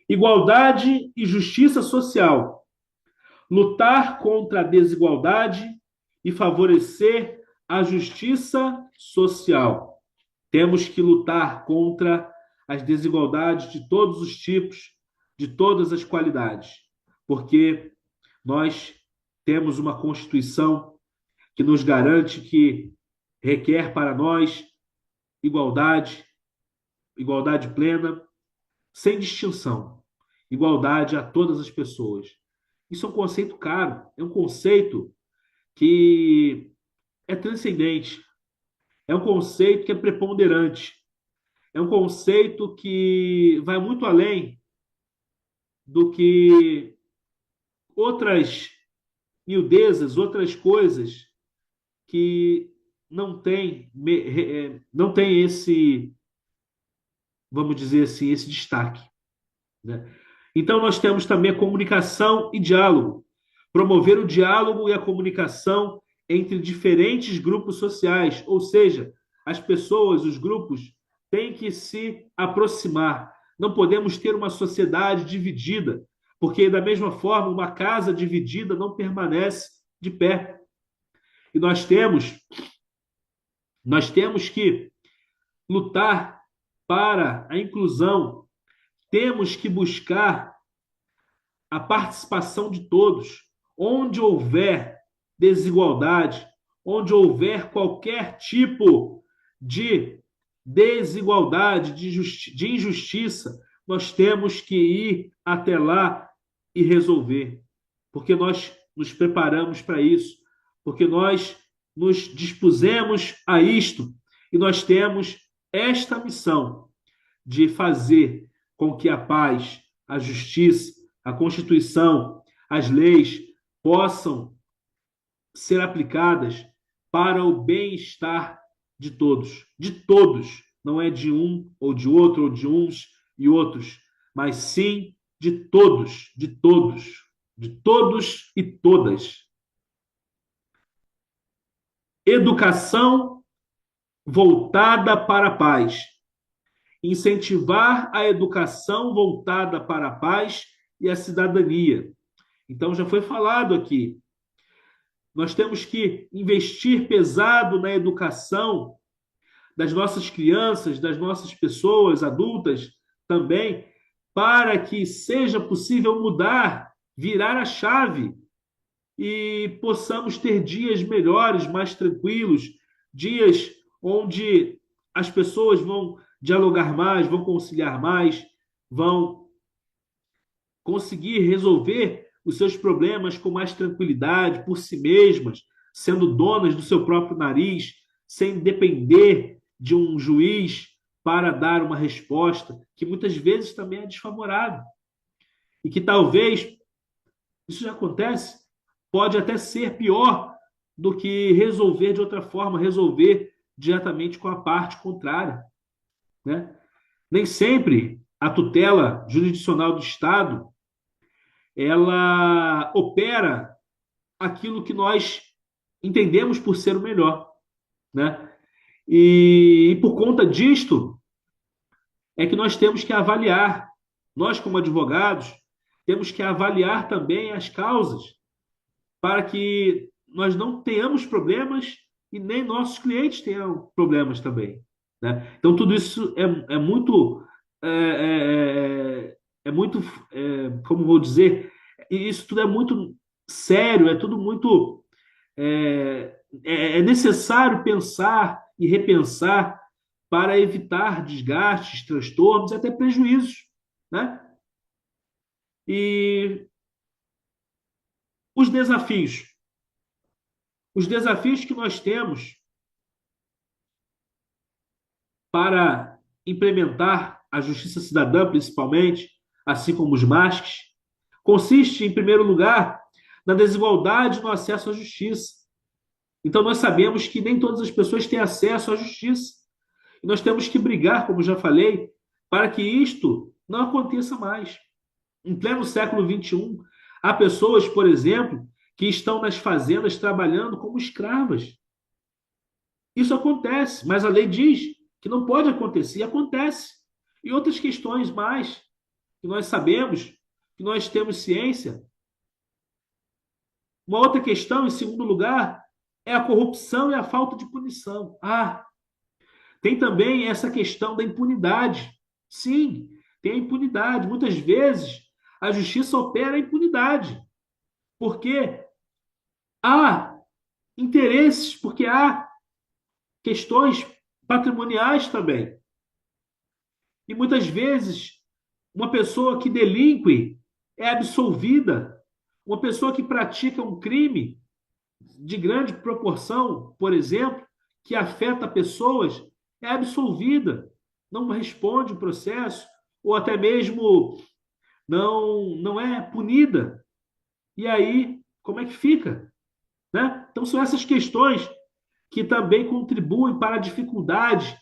Speaker 3: Igualdade e justiça social. Lutar contra a desigualdade e favorecer a justiça social. Temos que lutar contra as desigualdades de todos os tipos, de todas as qualidades, porque nós temos uma Constituição que nos garante que requer para nós igualdade, igualdade plena, sem distinção. Igualdade a todas as pessoas. Isso é um conceito caro, é um conceito que é transcendente, é um conceito que é preponderante, é um conceito que vai muito além do que outras miudezas, outras coisas que não tem esse, vamos dizer assim, esse destaque, né? Então nós temos também a comunicação e diálogo, promover o diálogo e a comunicação entre diferentes grupos sociais, ou seja, as pessoas, os grupos têm que se aproximar. Não podemos ter uma sociedade dividida, porque da mesma forma uma casa dividida não permanece de pé. E nós temos que lutar para a inclusão, temos que buscar a participação de todos. Onde houver desigualdade, onde houver qualquer tipo de desigualdade, de injustiça, nós temos que ir até lá e resolver, porque nós nos preparamos para isso, porque nós nos dispusemos a isto e nós temos esta missão de fazer com que a paz, a justiça, a Constituição, as leis possam ser aplicadas para o bem-estar de todos, não é de um ou de outro, ou de uns e outros, mas sim de todos e todas. Educação voltada para a paz. Incentivar a educação voltada para a paz e a cidadania. Então, já foi falado aqui. Nós temos que investir pesado na educação das nossas crianças, das nossas pessoas adultas também, para que seja possível mudar, virar a chave e possamos ter dias melhores, mais tranquilos, dias onde as pessoas vão dialogar mais, vão conciliar mais, vão conseguir resolver os seus problemas com mais tranquilidade, por si mesmas, sendo donas do seu próprio nariz, sem depender de um juiz para dar uma resposta, que muitas vezes também é desfavorável. E que talvez, isso já acontece, pode até ser pior do que resolver de outra forma, resolver diretamente com a parte contrária, né? Nem sempre a tutela jurisdicional do Estado ela opera aquilo que nós entendemos por ser o melhor, né? E por conta disto é que nós temos que avaliar, nós como advogados, temos que avaliar também as causas para que nós não tenhamos problemas e nem nossos clientes tenham problemas também, né? Então tudo isso é muito muito, como vou dizer, isso tudo é muito sério, é tudo muito é necessário pensar e repensar para evitar desgastes, transtornos e até prejuízos, né? E os desafios. Os desafios que nós temos para implementar a justiça cidadã, principalmente, assim como os MASCs, consiste, em primeiro lugar, na desigualdade no acesso à justiça. Então, nós sabemos que nem todas as pessoas têm acesso à justiça. E nós temos que brigar, como já falei, para que isto não aconteça mais. Em pleno século XXI, há pessoas, por exemplo, que estão nas fazendas trabalhando como escravas. Isso acontece, mas a lei diz que não pode acontecer, e acontece. E outras questões mais, que nós sabemos, que nós temos ciência. Uma outra questão, em segundo lugar, é a corrupção e a falta de punição. Tem também essa questão da impunidade. Sim, tem a impunidade. Muitas vezes a justiça opera a impunidade, porque há interesses, porque há questões patrimoniais também. E muitas vezes, uma pessoa que delinque é absolvida. Uma pessoa que pratica um crime de grande proporção, por exemplo, que afeta pessoas, é absolvida, não responde o processo, ou até mesmo não é punida. E aí, como é que fica? Né? Então, são essas questões que também contribuem para a dificuldade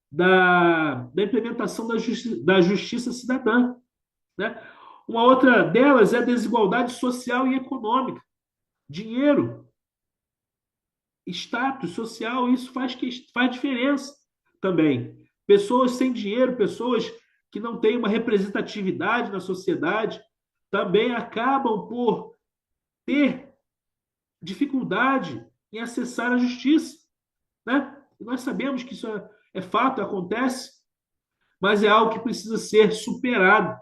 Speaker 3: da implementação da justiça cidadã. Né? Uma outra delas é a desigualdade social e econômica. Dinheiro, status social, isso faz diferença também. Pessoas sem dinheiro, pessoas que não têm uma representatividade na sociedade, também acabam por ter dificuldade em acessar a justiça. Né? E nós sabemos que isso é fato, acontece, mas é algo que precisa ser superado.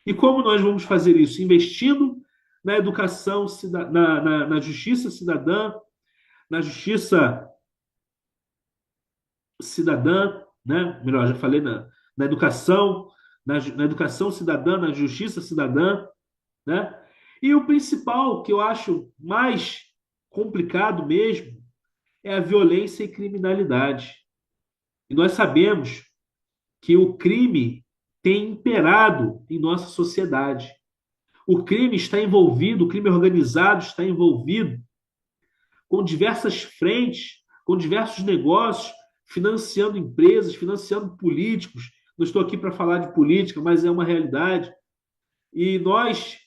Speaker 3: E como nós vamos fazer isso? Investindo na educação, na justiça cidadã, na justiça cidadã, né? Melhor, já falei na educação, na educação cidadã, na justiça cidadã, né? E o principal, que eu acho mais complicado mesmo, é a violência e criminalidade. E nós sabemos que o crime tem imperado em nossa sociedade. O crime está envolvido, o crime organizado está envolvido com diversas frentes, com diversos negócios, financiando empresas, financiando políticos. Não estou aqui para falar de política, mas é uma realidade. E nós,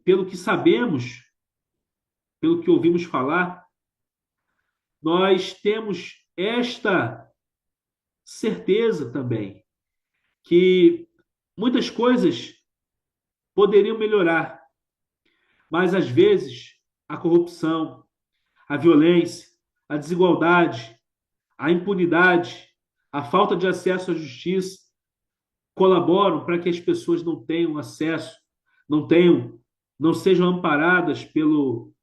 Speaker 3: pelo que sabemos, pelo que ouvimos falar, nós temos esta certeza também que muitas coisas poderiam melhorar, mas às vezes a corrupção, a violência, a desigualdade, a impunidade, a falta de acesso à justiça colaboram para que as pessoas não tenham acesso, não sejam amparadas pelo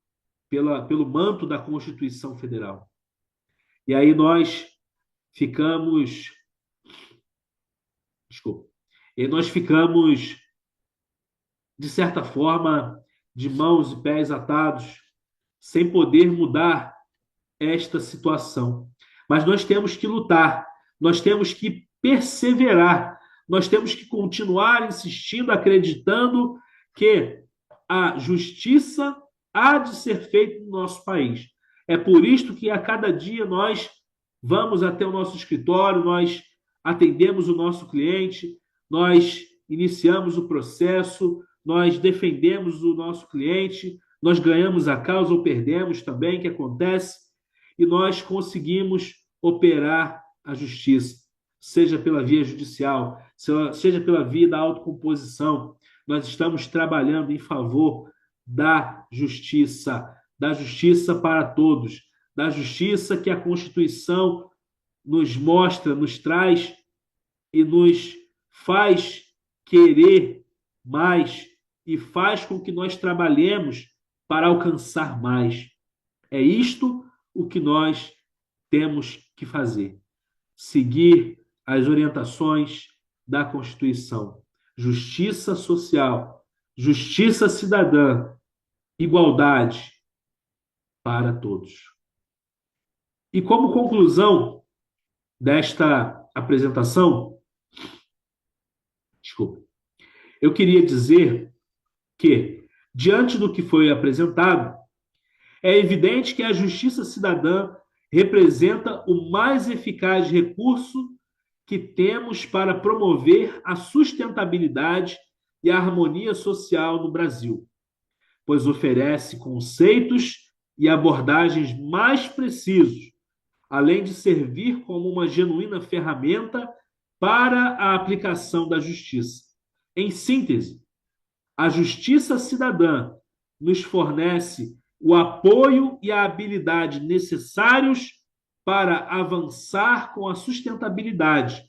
Speaker 3: manto da Constituição Federal. E aí nós ficamos, desculpa, e nós ficamos, de certa forma, de mãos e pés atados, sem poder mudar esta situação. Mas nós temos que lutar, nós temos que perseverar, nós temos que continuar insistindo, acreditando que a justiça há de ser feita no nosso país. É por isto que a cada dia nós vamos até o nosso escritório, nós atendemos o nosso cliente, nós iniciamos o processo, nós defendemos o nosso cliente, nós ganhamos a causa ou perdemos também, que acontece, e nós conseguimos operar a justiça, seja pela via judicial, seja pela via da autocomposição. Nós estamos trabalhando em favor da justiça para todos, da justiça que a Constituição nos mostra, nos traz e nos faz querer mais e faz com que nós trabalhemos para alcançar mais. É isto o que nós temos que fazer. Seguir as orientações da Constituição. Justiça social, justiça cidadã, igualdade para todos. E como conclusão desta apresentação, desculpa, eu queria dizer que, diante do que foi apresentado, é evidente que a justiça cidadã representa o mais eficaz recurso que temos para promover a sustentabilidade e a harmonia social no Brasil, pois oferece conceitos e abordagens mais precisos, além de servir como uma genuína ferramenta para a aplicação da justiça. Em síntese, a justiça cidadã nos fornece o apoio e a habilidade necessários para avançar com a sustentabilidade,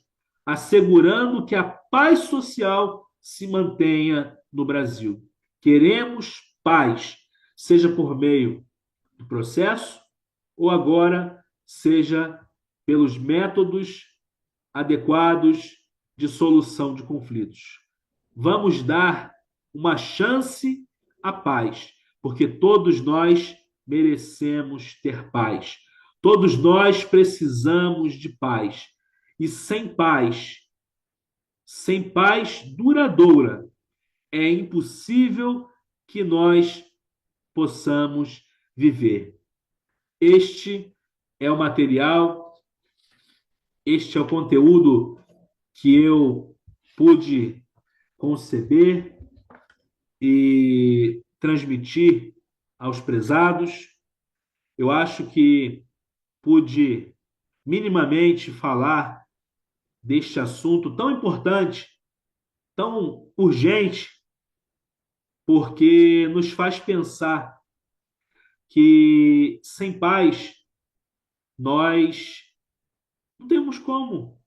Speaker 3: assegurando que a paz social se mantenha no Brasil. Queremos paz, seja por meio do processo ou agora seja pelos métodos adequados de solução de conflitos. Vamos dar uma chance à paz, porque todos nós merecemos ter paz. Todos nós precisamos de paz. E sem paz duradoura, é impossível que nós possamos viver. Este é o material, este é o conteúdo que eu pude conceber e transmitir aos prezados. Eu acho que pude minimamente falar deste assunto tão importante, tão urgente, porque nos faz pensar que sem paz nós não temos como,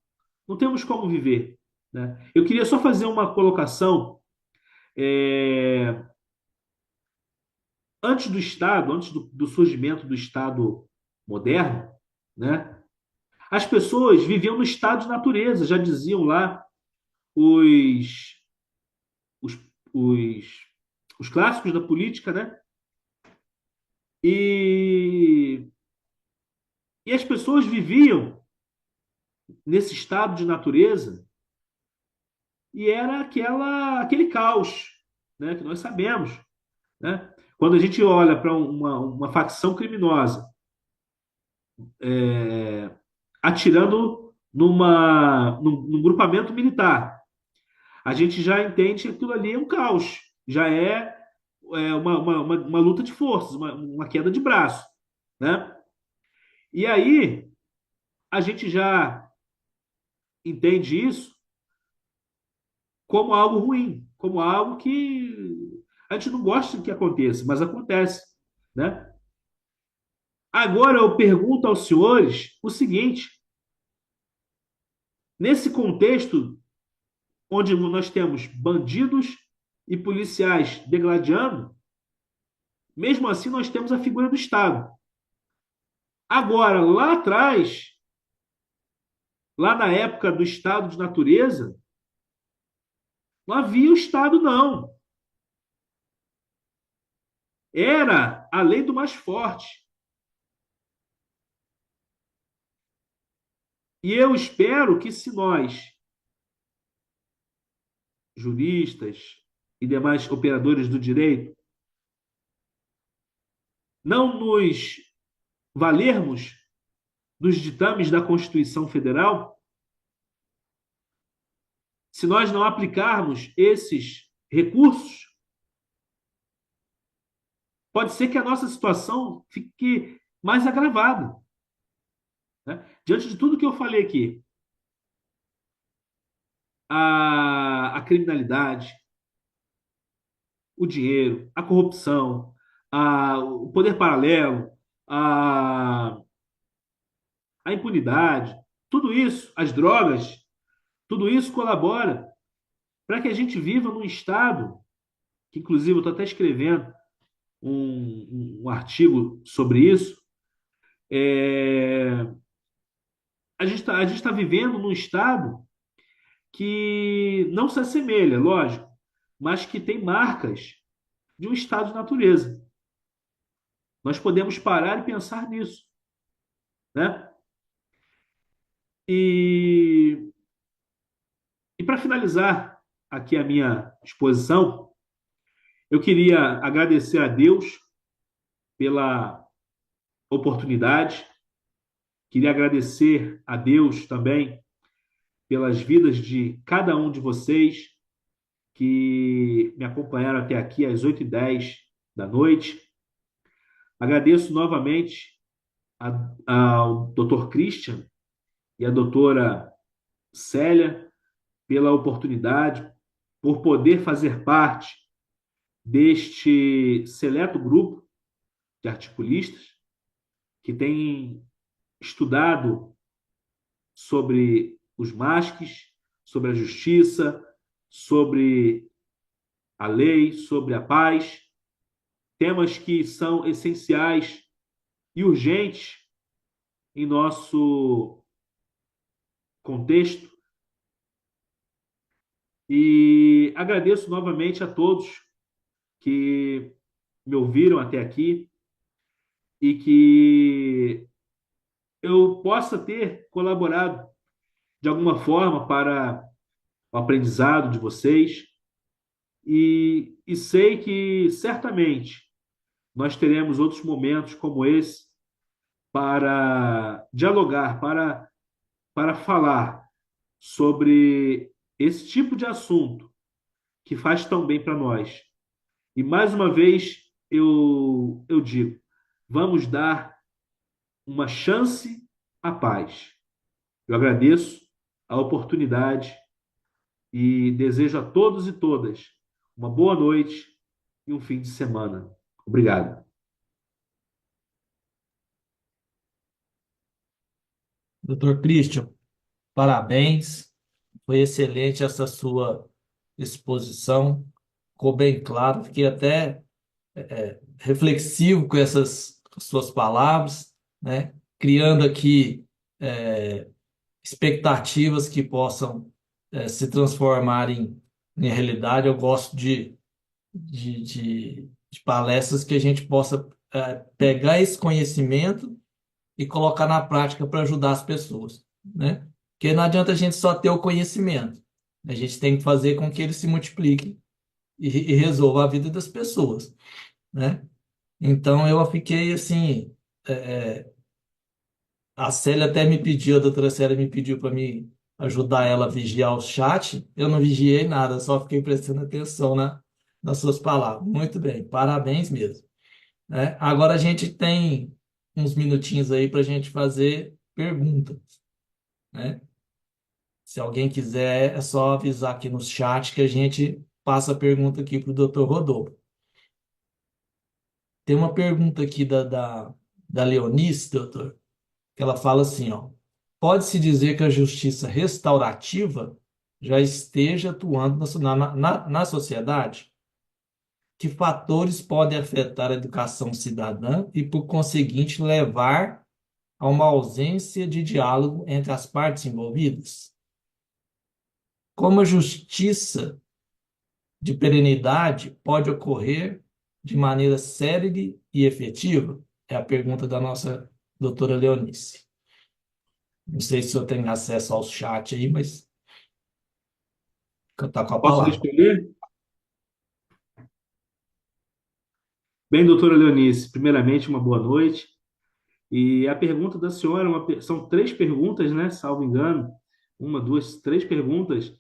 Speaker 3: não temos como viver, né? Eu queria só fazer uma colocação. é, Antes do Estado, antes do surgimento do Estado moderno, né, as pessoas viviam no estado de natureza, já diziam lá os, os, os, os clássicos da política, né? E, e as pessoas viviam nesse estado de natureza e era aquele caos, né, que nós sabemos, né? Quando a gente olha para uma facção criminosa atirando num grupamento militar, a gente já entende que aquilo ali é um caos, já uma luta de forças, uma queda de braço, né? E aí a gente já entende isso como algo ruim, como algo que a gente não gosta que aconteça, mas acontece, né? Agora eu pergunto aos senhores o seguinte: nesse contexto onde nós temos bandidos e policiais degladiando, mesmo assim nós temos a figura do Estado. Agora, lá atrás, lá na época do estado de natureza, não havia o Estado, não. Era a lei do mais forte. E eu espero que se nós, juristas e demais operadores do direito, não nos valermos dos ditames da Constituição Federal, se nós não aplicarmos esses recursos, pode ser que a nossa situação fique mais agravada, né? Diante de tudo que eu falei aqui, a criminalidade, o dinheiro, a corrupção, o poder paralelo, a, a impunidade, tudo isso, as drogas, tudo isso colabora para que a gente viva num estado, que inclusive eu estou até escrevendo um artigo sobre isso. A gente tá vivendo num estado que não se assemelha, lógico, mas que tem marcas de um estado de natureza. Nós podemos parar e pensar nisso, né? E, e para finalizar aqui a minha exposição, eu queria agradecer a Deus pela oportunidade, queria agradecer a Deus também pelas vidas de cada um de vocês que me acompanharam até aqui às 8h10 da noite. Agradeço novamente ao Dr. Christian e à doutora Célia pela oportunidade, por poder fazer parte deste seleto grupo de articulistas que tem estudado sobre os MASCs, sobre a justiça, sobre a lei, sobre a paz, temas que são essenciais e urgentes em nosso contexto E agradeço novamente a todos que me ouviram até aqui e que eu possa ter colaborado de alguma forma para o aprendizado de vocês e sei que certamente nós teremos outros momentos como esse para dialogar, para falar sobre esse tipo de assunto que faz tão bem para nós. E mais uma vez eu digo, vamos dar uma chance à paz. Eu agradeço a oportunidade e desejo a todos e todas uma boa noite e um fim de semana. Obrigado.
Speaker 2: Doutor Christian, parabéns. Foi excelente essa sua exposição. Ficou bem claro. Fiquei até reflexivo com essas suas palavras, né? Criando aqui expectativas que possam se transformar em realidade. Eu gosto de palestras que a gente possa pegar esse conhecimento e colocar na prática para ajudar as pessoas, né? Porque não adianta a gente só ter o conhecimento. A gente tem que fazer com que ele se multiplique e resolva a vida das pessoas, né? Então eu fiquei assim, a Célia até me pediu, a doutora Célia me pediu para me ajudar ela a vigiar o chat. Eu não vigiei nada, só fiquei prestando atenção nas suas palavras. Muito bem, parabéns mesmo, né? Agora a gente tem uns minutinhos aí para a gente fazer perguntas, né? Se alguém quiser, é só avisar aqui no chat que a gente passa a pergunta aqui para o doutor Rodolfo. Tem uma pergunta aqui da Leonice, doutor, que ela fala assim, ó, pode-se dizer que a justiça restaurativa já esteja atuando na sociedade? Que fatores podem afetar a educação cidadã e, por conseguinte, levar a uma ausência de diálogo entre as partes envolvidas? Como a justiça de perenidade pode ocorrer de maneira célere e efetiva? É a pergunta da nossa doutora Leonice. Não sei se eu tenho acesso ao chat aí, mas está com a
Speaker 3: Posso
Speaker 2: palavra.
Speaker 3: responder? Bem, doutora Leonice, primeiramente, uma boa noite. E a pergunta da senhora, são três perguntas, né? Salvo engano. Uma, duas, três perguntas.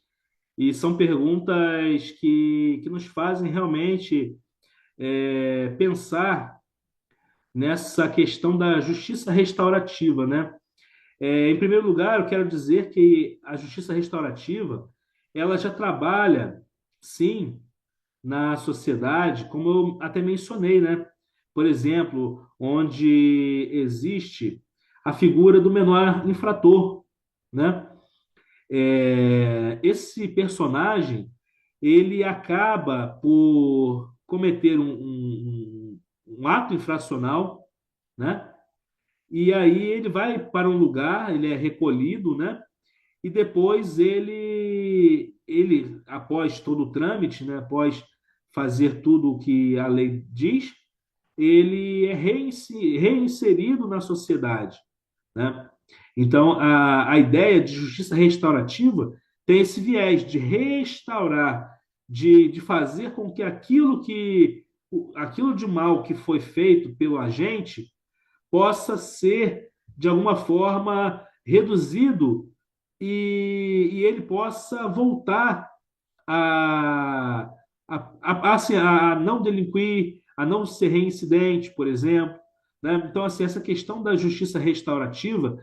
Speaker 3: E são perguntas que nos fazem realmente pensar nessa questão da justiça restaurativa, né? Em primeiro lugar, eu quero dizer que a justiça restaurativa, ela já trabalha, sim, na sociedade, como eu até mencionei, né? Por exemplo, onde existe a figura do menor infrator, né? Esse personagem ele acaba por cometer um ato infracional, né? E aí ele vai para um lugar, ele é recolhido, né? E depois ele após todo o trâmite, né? Após fazer tudo o que a lei diz, ele é reinserido na sociedade, né? Então, a ideia de justiça restaurativa tem esse viés de restaurar, de fazer com que aquilo de mal que foi feito pelo agente possa ser, de alguma forma, reduzido e ele possa voltar a, assim, a não delinquir, a não ser reincidente, por exemplo, né? Então, assim, essa questão da justiça restaurativa,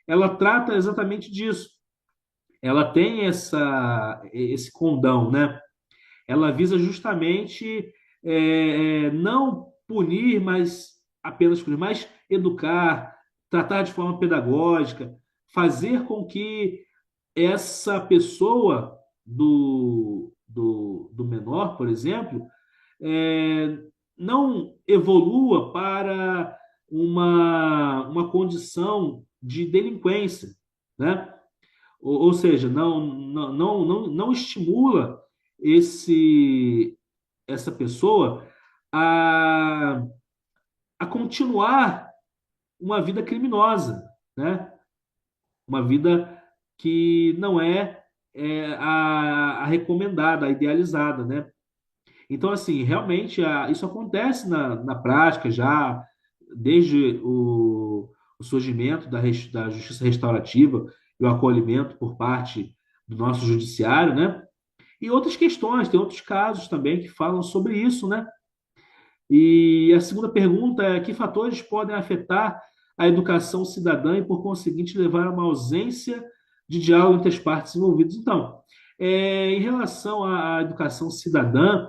Speaker 3: ela trata exatamente disso. Ela tem esse condão, né? Ela visa justamente não punir, mas apenas punir, mas educar, tratar de forma pedagógica, fazer com que essa pessoa do menor, por exemplo, é, não evolua para uma condição de delinquência, né? ou seja, não estimula essa pessoa a, a continuar uma vida criminosa, né? Uma vida que não é a recomendada, a idealizada, né? Então, assim, realmente isso acontece na prática já, desde o surgimento da justiça restaurativa e o acolhimento por parte do nosso judiciário, né? E outras questões, tem outros casos também que falam sobre isso, né? E a segunda pergunta é: que fatores podem afetar a educação cidadã e, por conseguinte, levar a uma ausência de diálogo entre as partes envolvidas? Então, em relação à educação cidadã,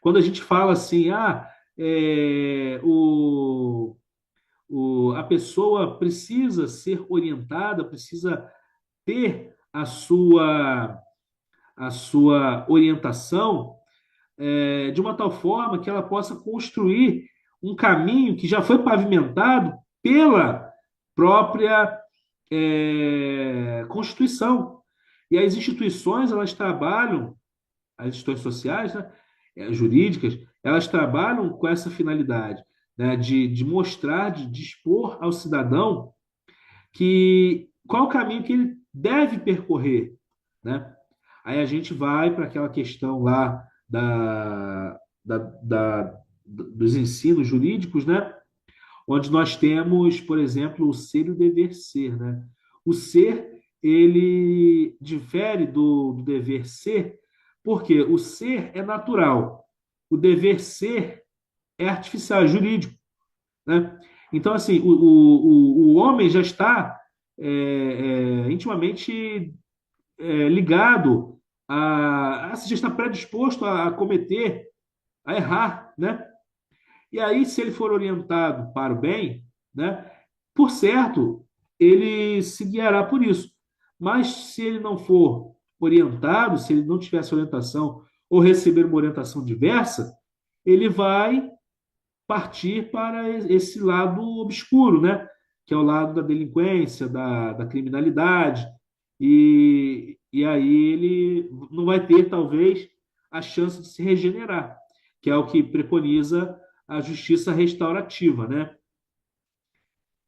Speaker 3: quando a gente fala assim, a pessoa precisa ser orientada, precisa ter a sua orientação de uma tal forma que ela possa construir um caminho que já foi pavimentado pela própria Constituição. E as instituições, elas trabalham, as instituições sociais, né, jurídicas, elas trabalham com essa finalidade, né, de mostrar, de expor ao cidadão qual o caminho que ele deve percorrer, né? Aí a gente vai para aquela questão lá dos ensinos jurídicos, né? Onde nós temos, por exemplo, o ser e o dever ser, né? O ser, ele difere do dever ser, porque o ser é natural, o dever ser é artificial, é jurídico, né? Então, assim, o homem já está intimamente ligado já está predisposto a cometer, a errar, né? E aí, se ele for orientado para o bem, né, por certo, ele se guiará por isso. Mas se ele não for orientado, se ele não tiver essa orientação ou receber uma orientação diversa, ele vai partir para esse lado obscuro, né? Que é o lado da delinquência, da criminalidade, e aí ele não vai ter, talvez, a chance de se regenerar, que é o que preconiza a justiça restaurativa, né?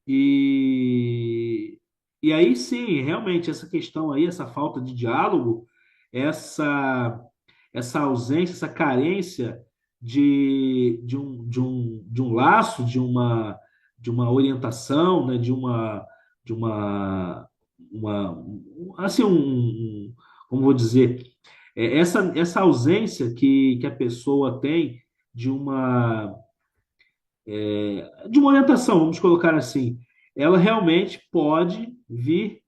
Speaker 3: E, e aí sim, realmente, essa questão aí, essa falta de diálogo, essa, essa ausência, essa carência de um laço, de uma orientação, né, de assim, como vou dizer, essa ausência que a pessoa tem de uma de uma orientação, vamos colocar assim, ela realmente pode vir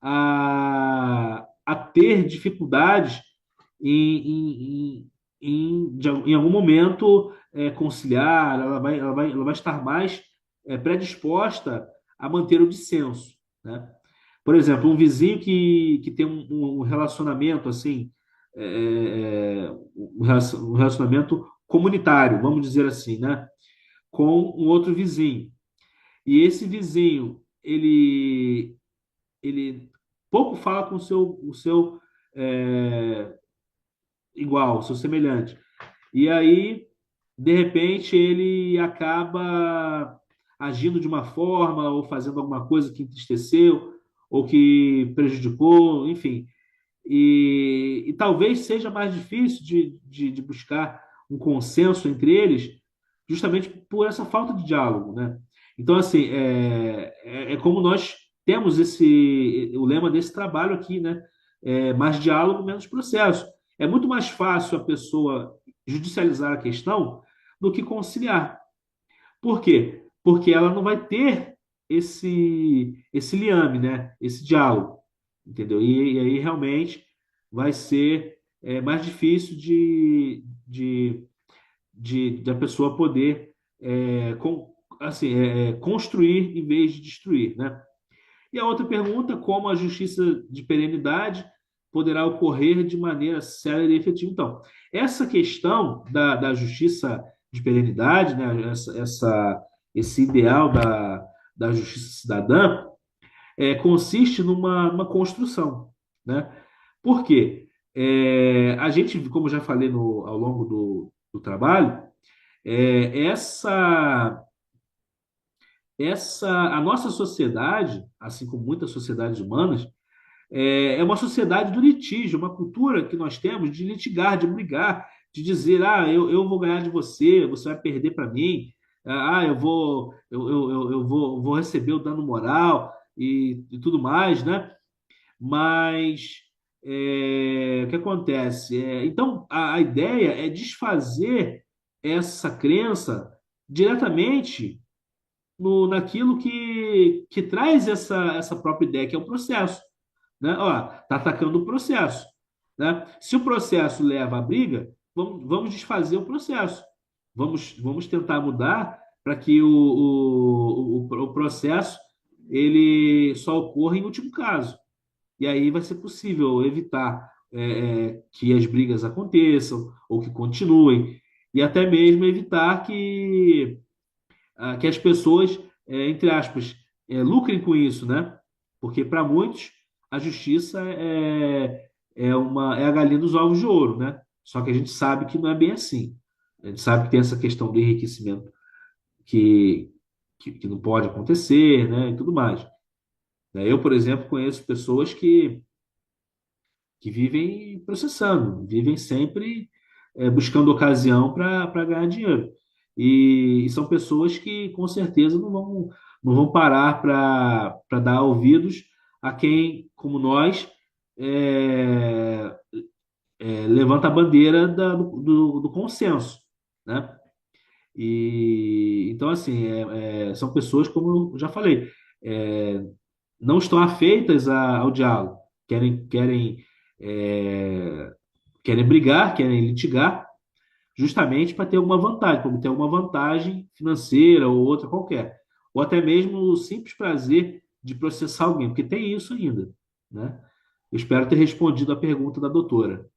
Speaker 3: a ter dificuldades em algum momento conciliar, ela vai estar mais predisposta a manter o dissenso, né? Por exemplo, um vizinho que tem um relacionamento assim, um relacionamento comunitário, vamos dizer assim, né? Com um outro vizinho. E esse vizinho, ele pouco fala com o seu é, igual, o seu semelhante. E aí, de repente, ele acaba agindo de uma forma ou fazendo alguma coisa que entristeceu ou que prejudicou, enfim. E talvez seja mais difícil de buscar um consenso entre eles, justamente por essa falta de diálogo, né? Então, assim, é como nós temos o lema desse trabalho aqui, né? Mais diálogo, menos processo. É muito mais fácil a pessoa judicializar a questão do que conciliar. Por quê? Porque ela não vai ter esse liame, né? Esse diálogo, entendeu? E aí realmente vai ser mais difícil da pessoa poder assim, construir em vez de destruir, né? E a outra pergunta: como a justiça de perenidade poderá ocorrer de maneira célere e efetiva? Então, essa questão da justiça de perenidade, né, esse ideal da justiça cidadã, consiste numa construção. né? Por quê? A gente, como eu já falei ao longo do trabalho, é, essa, a nossa sociedade, assim como muitas sociedades humanas, é uma sociedade do litígio, uma cultura que nós temos de litigar, de brigar, de dizer, eu vou ganhar de você, você vai perder para mim, eu vou receber o dano moral e tudo mais, né? Mas o que acontece? Então, a ideia é desfazer essa crença diretamente naquilo que traz essa própria ideia, que é o processo, né? Ó, tá atacando o processo, né? Se o processo leva à briga, vamos desfazer o processo. Vamos tentar mudar para que o processo ele só ocorra em último caso. E aí vai ser possível evitar que as brigas aconteçam ou que continuem, e até mesmo evitar que as pessoas, entre aspas, lucrem com isso, né? Porque para muitos a justiça é a galinha dos ovos de ouro, né? Só que a gente sabe que não é bem assim. A gente sabe que tem essa questão do enriquecimento que, que não pode acontecer, né? E tudo mais. Eu, por exemplo, conheço pessoas que vivem processando, vivem sempre buscando ocasião para ganhar dinheiro. E são pessoas que com certeza não vão parar para dar ouvidos a quem, como nós, é, levanta a bandeira do consenso, né? E então, assim, são pessoas, como eu já falei, é, não estão afeitas ao diálogo, é, querem brigar, querem litigar, justamente para ter alguma vantagem, para obter alguma vantagem financeira ou outra qualquer. Ou até mesmo o simples prazer de processar alguém, porque tem isso ainda, né? Eu espero ter respondido a pergunta da doutora.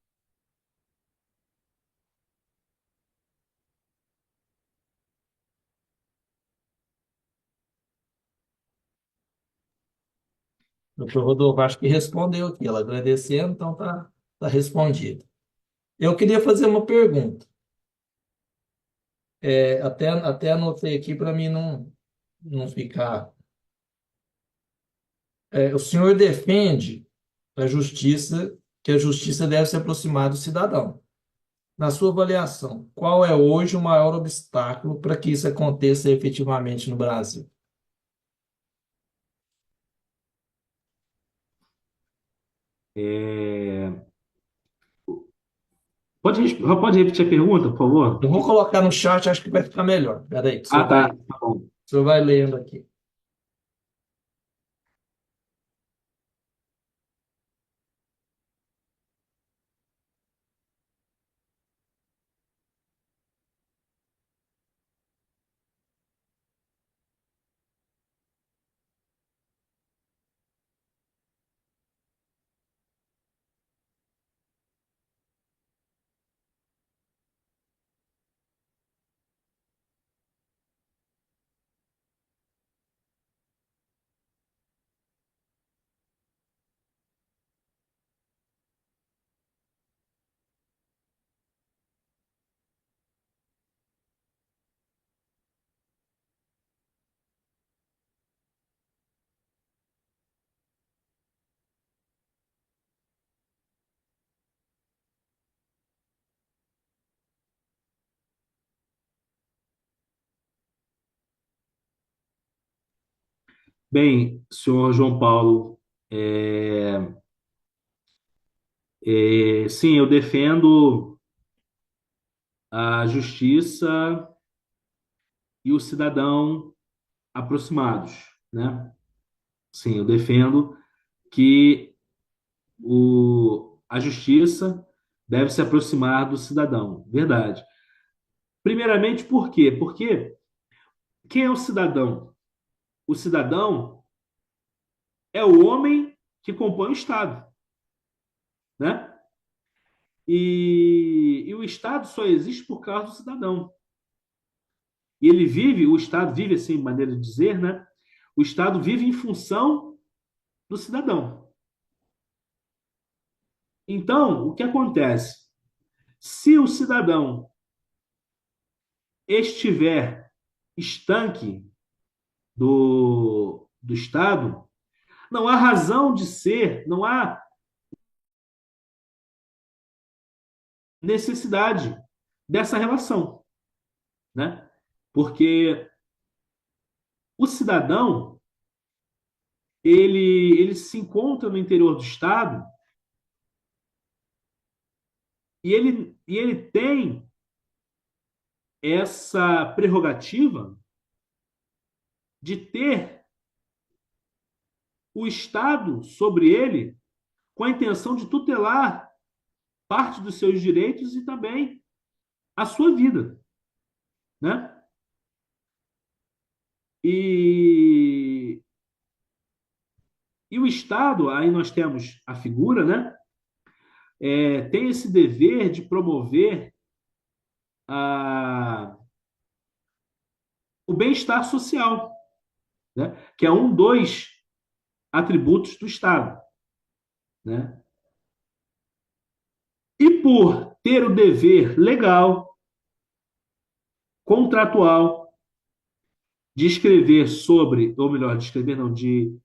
Speaker 2: Doutor Rodolfo, acho que respondeu aqui, ela agradecendo, então tá respondido. Eu queria fazer uma pergunta. Até anotei aqui para mim não ficar. O senhor defende que a justiça deve se aproximar do cidadão. Na sua avaliação, qual é hoje o maior obstáculo para que isso aconteça efetivamente no Brasil?
Speaker 3: É, pode repetir a pergunta, por
Speaker 2: Eu
Speaker 3: favor?
Speaker 2: vou colocar no chat, acho que vai ficar melhor. Peraí, que
Speaker 3: Ah, tá. Tá bom.
Speaker 2: o senhor vai lendo aqui.
Speaker 3: Bem, senhor João Paulo, sim, eu defendo a justiça e o cidadão aproximados, né? Sim, eu defendo que a justiça deve se aproximar do cidadão, verdade. Primeiramente, por quê? Porque quem é o cidadão? O cidadão é o homem que compõe o Estado, né? E o Estado só existe por causa do cidadão. E o Estado vive, assim, maneira de dizer, né? O Estado vive em função do cidadão. Então, o que acontece? Se o cidadão estiver estanque do Estado, não há razão de ser, não há necessidade dessa relação, né? Porque o cidadão, ele se encontra no interior do Estado e ele tem essa prerrogativa de ter o Estado sobre ele com a intenção de tutelar parte dos seus direitos e também a sua vida, né? E, e o Estado, aí nós temos a figura, né? Tem esse dever de promover a, o bem-estar social, né? Que é um dos atributos do Estado, né? E por ter o dever legal, contratual, de escrever sobre, ou melhor, de escrever não, de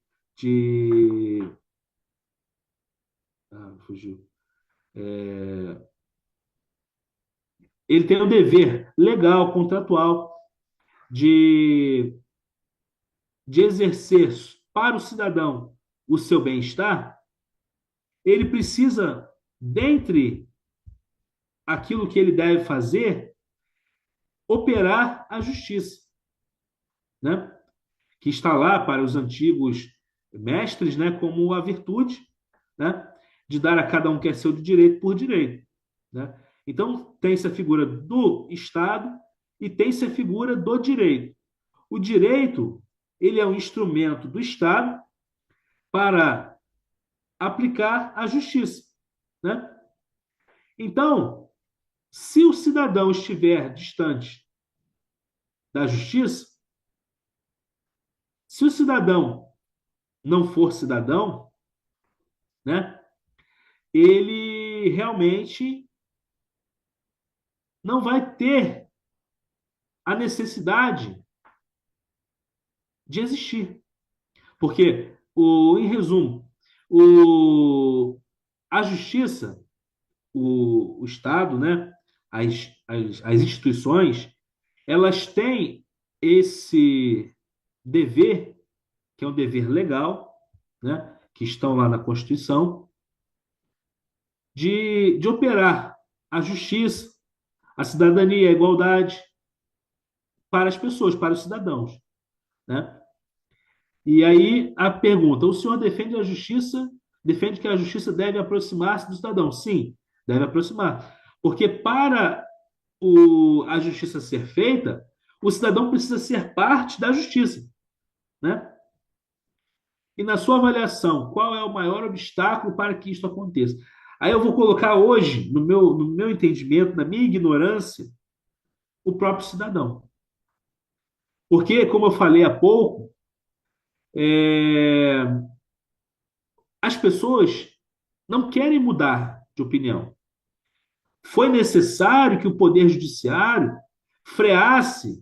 Speaker 3: fugiu. Ele tem o dever legal, contratual, de, de exercer para o cidadão o seu bem-estar. Ele precisa, dentre aquilo que ele deve fazer, operar a justiça, né? Que está lá para os antigos mestres, né? Como a virtude, né? De dar a cada um que é seu de direito por direito, né? Então, tem-se a figura do Estado e tem-se a figura do direito. O direito, ele é um instrumento do Estado para aplicar a justiça, né? Então, se o cidadão estiver distante da justiça, se o cidadão não for cidadão, né, ele realmente não vai ter a necessidade de existir. Porque, em resumo, a justiça, o Estado, né, as instituições, elas têm esse dever, que é um dever legal, né, que estão lá na Constituição, de operar a justiça, a cidadania, a igualdade para as pessoas, para os cidadãos, né? E aí a pergunta: o senhor defende a justiça, defende que a justiça deve aproximar-se do cidadão? Sim, deve aproximar. Porque para a justiça ser feita, o cidadão precisa ser parte da justiça, né? E na sua avaliação, qual é o maior obstáculo para que isso aconteça? Aí eu vou colocar hoje, no meu entendimento, na minha ignorância, o próprio cidadão. Porque, como eu falei há pouco, é, as pessoas não querem mudar de opinião. Foi necessário que o Poder Judiciário freasse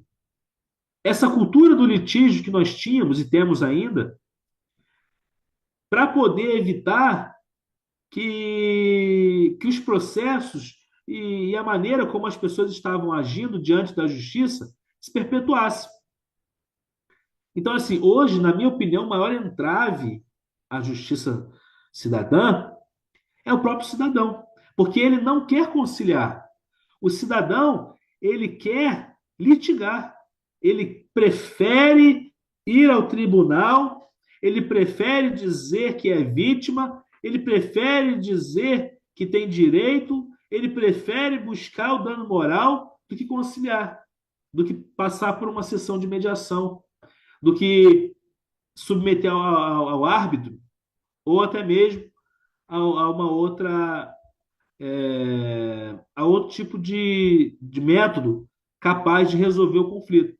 Speaker 3: essa cultura do litígio que nós tínhamos e temos ainda, para poder evitar que os processos e a maneira como as pessoas estavam agindo diante da justiça se perpetuassem. Então, assim, hoje, na minha opinião, o maior entrave à justiça cidadã é o próprio cidadão, porque ele não quer conciliar. O cidadão, ele quer litigar, ele prefere ir ao tribunal, ele prefere dizer que é vítima, ele prefere dizer que tem direito, ele prefere buscar o dano moral do que conciliar, do que passar por uma sessão de mediação, do que submeter ao árbitro, ou até mesmo a uma outra a outro tipo de método capaz de resolver o conflito,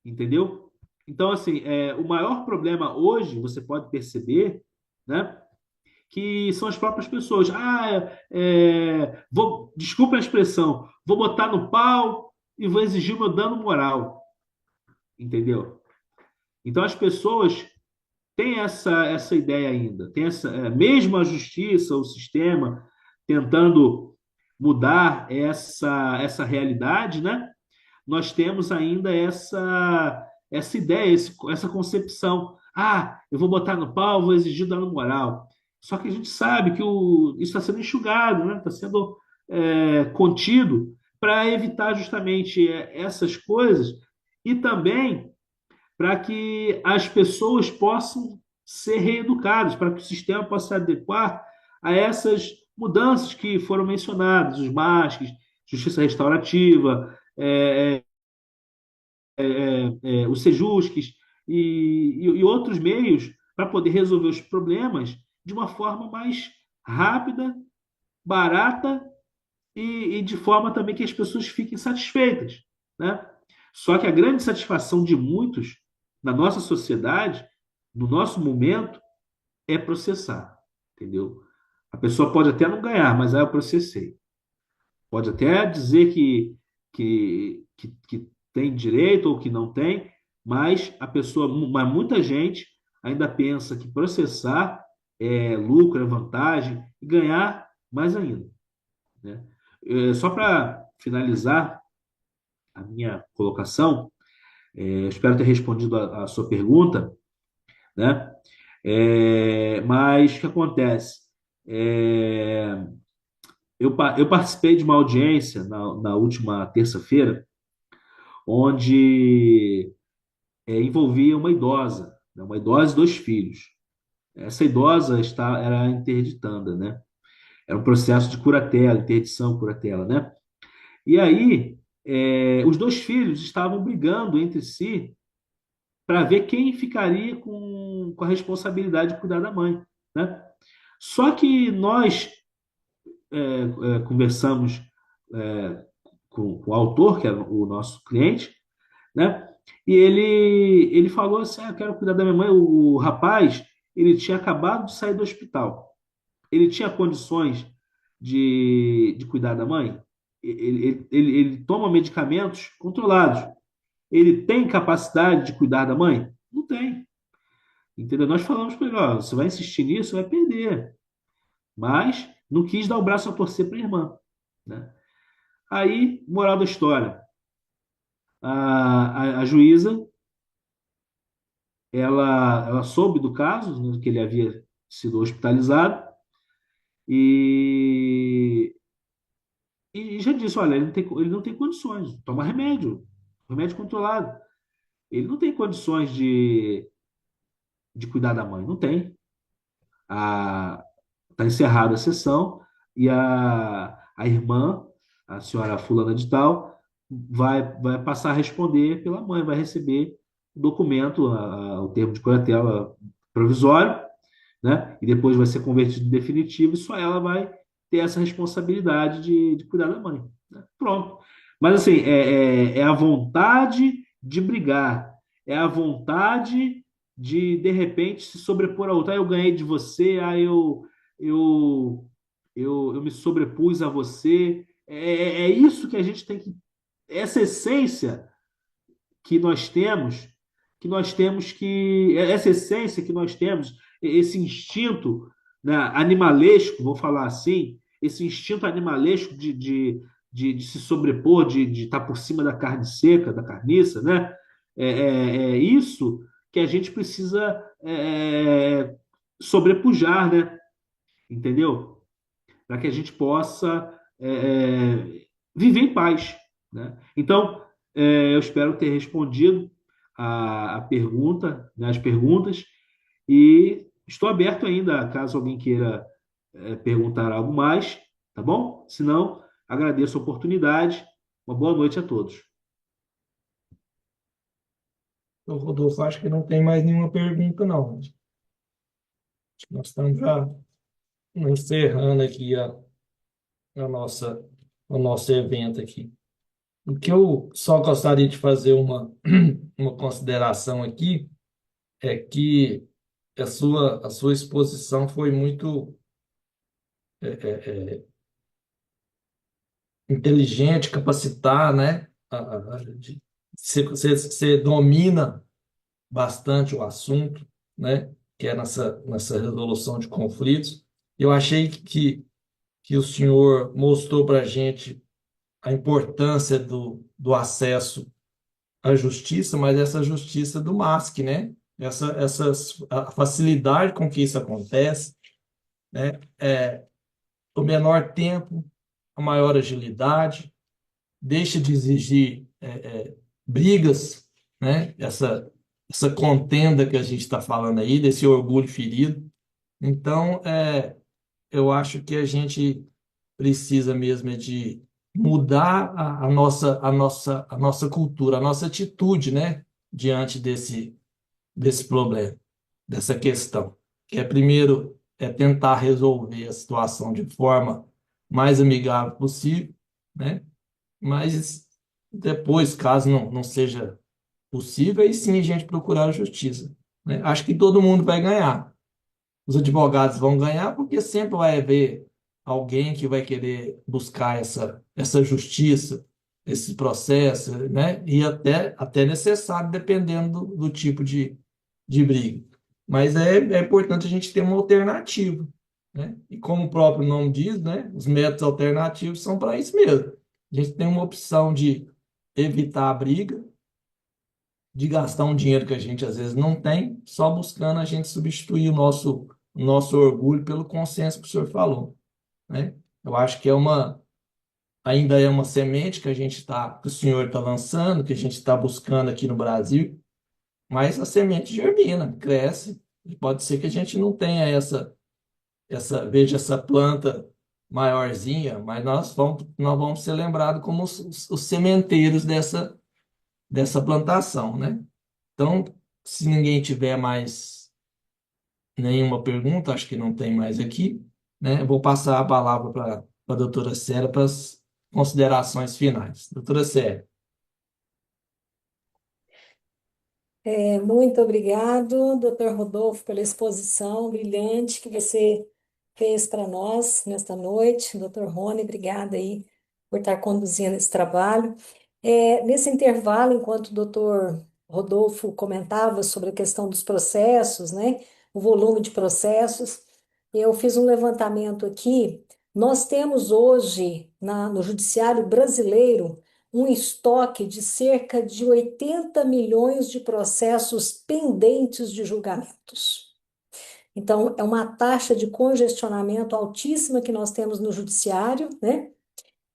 Speaker 3: entendeu? Então, assim, o maior problema hoje, você pode perceber, né, que são as próprias pessoas. Desculpa a expressão, vou botar no pau e vou exigir o meu dano moral, entendeu? Então as pessoas têm essa ideia ainda, tem mesmo a justiça, o sistema tentando mudar essa realidade, né? Nós temos ainda essa ideia, essa concepção. Eu vou botar no pau, vou exigir dano moral. Só que a gente sabe que isso está sendo enxugado, né? Está sendo contido para evitar justamente essas coisas e também para que as pessoas possam ser reeducadas, para que o sistema possa se adequar a essas mudanças que foram mencionadas, os MASCs, justiça restaurativa, os Sejusques e outros meios para poder resolver os problemas de uma forma mais rápida, barata e de forma também que as pessoas fiquem satisfeitas, né? Só que a grande satisfação de muitos na nossa sociedade, no nosso momento, é processar, entendeu? A pessoa pode até não ganhar, mas eu processei. Pode até dizer que tem direito ou que não tem, mas mas muita gente ainda pensa que processar é lucro, é vantagem, e ganhar mais ainda, né? Só para finalizar a minha colocação, espero ter respondido a sua pergunta, né? Mas o que acontece? É, eu participei de uma audiência na última terça-feira, onde envolvia uma idosa, né? Uma idosa e dois filhos. Essa idosa era interditanda, né? Era um processo de curatela, interdição, curatela, né? E aí, os dois filhos estavam brigando entre si para ver quem ficaria com a responsabilidade de cuidar da mãe, né? Só que nós conversamos com o autor, que é o nosso cliente, né? E ele falou assim: eu quero cuidar da minha mãe. O rapaz, ele tinha acabado de sair do hospital. Ele tinha condições de cuidar da mãe? Ele toma medicamentos controlados. Ele tem capacidade de cuidar da mãe? Não tem. Entendeu? Nós falamos para ele: ó, você vai insistir nisso, vai perder. Mas não quis dar o braço a torcer para a irmã, né? Aí, moral da história, a juíza, ela soube do caso, né, que ele havia sido hospitalizado e, e já disse: olha, ele não tem condições, toma remédio, remédio controlado. Ele não tem condições de cuidar da mãe, não tem. Está encerrada a sessão e a irmã, a senhora fulana de tal, vai passar a responder pela mãe, vai receber o documento, o termo de curatela provisório, né? E depois vai ser convertido em definitivo e só ela vai ter essa responsabilidade de cuidar da mãe, né? Pronto. Mas assim, é a vontade de brigar, é a vontade de repente se sobrepor a outra. Eu ganhei de você, eu, eu me sobrepus a você. É isso que a gente tem que. Essa essência que nós temos, essa essência que nós temos, esse instinto, né, animalesco, vou falar assim, esse instinto animalesco de se sobrepor, de estar por cima da carne seca, da carniça, né? É isso que a gente precisa sobrepujar, né? Entendeu? Para que a gente possa viver em paz, né? Então, eu espero ter respondido a pergunta, né, as perguntas, e estou aberto ainda, caso alguém queira perguntar algo mais, tá bom? Se não, agradeço a oportunidade. Uma boa noite a todos.
Speaker 2: Então, Rodolfo, acho que não tem mais nenhuma pergunta, não. Acho que nós estamos já encerrando aqui a nossa, o nosso evento aqui. O que eu só gostaria de fazer uma consideração aqui é que a sua exposição foi muito inteligente, capacitar, né? Você domina bastante o assunto, né? Que é nessa resolução de conflitos. Eu achei que o senhor mostrou para a gente a importância do acesso à justiça, mas essa justiça do MASP, né? A facilidade com que isso acontece, né? O menor tempo, a maior agilidade, deixa de exigir brigas, né? Essa contenda que a gente está falando aí, desse orgulho ferido. Então, eu acho que a gente precisa mesmo é de mudar a nossa cultura, a nossa atitude, né? Diante desse problema, dessa questão. Que é, primeiro, tentar resolver a situação de forma mais amigável possível, né? Mas depois, caso não seja possível, aí sim a gente procurar a justiça, né? Acho que todo mundo vai ganhar. Os advogados vão ganhar porque sempre vai haver alguém que vai querer buscar essa justiça, esse processo, né? E até necessário, dependendo do tipo de briga. Mas é importante a gente ter uma alternativa, né? E como o próprio nome diz, né? Os métodos alternativos são para isso mesmo. A gente tem uma opção de evitar a briga, de gastar um dinheiro que a gente às vezes não tem, só buscando a gente substituir o nosso orgulho pelo consenso que o senhor falou, né? Eu acho que ainda é uma semente que o senhor está lançando, que a gente está buscando aqui no Brasil, mas a semente germina, cresce, e pode ser que a gente não tenha veja essa planta maiorzinha, mas nós vamos ser lembrados como os sementeiros dessa plantação, né? Então, se ninguém tiver mais nenhuma pergunta, acho que não tem mais aqui, né? Eu vou passar a palavra para a doutora Célia para as considerações finais. Doutora Célia.
Speaker 1: Muito obrigado, Dr. Rodolfo, pela exposição brilhante que você fez para nós nesta noite. Dr. Rony, obrigada aí por estar conduzindo esse trabalho. Nesse intervalo, enquanto o Dr. Rodolfo comentava sobre a questão dos processos, né, o volume de processos, eu fiz um levantamento aqui. Nós temos hoje, no Judiciário Brasileiro, um estoque de cerca de 80 milhões de processos pendentes de julgamentos. Então, é uma taxa de congestionamento altíssima que nós temos no judiciário, né?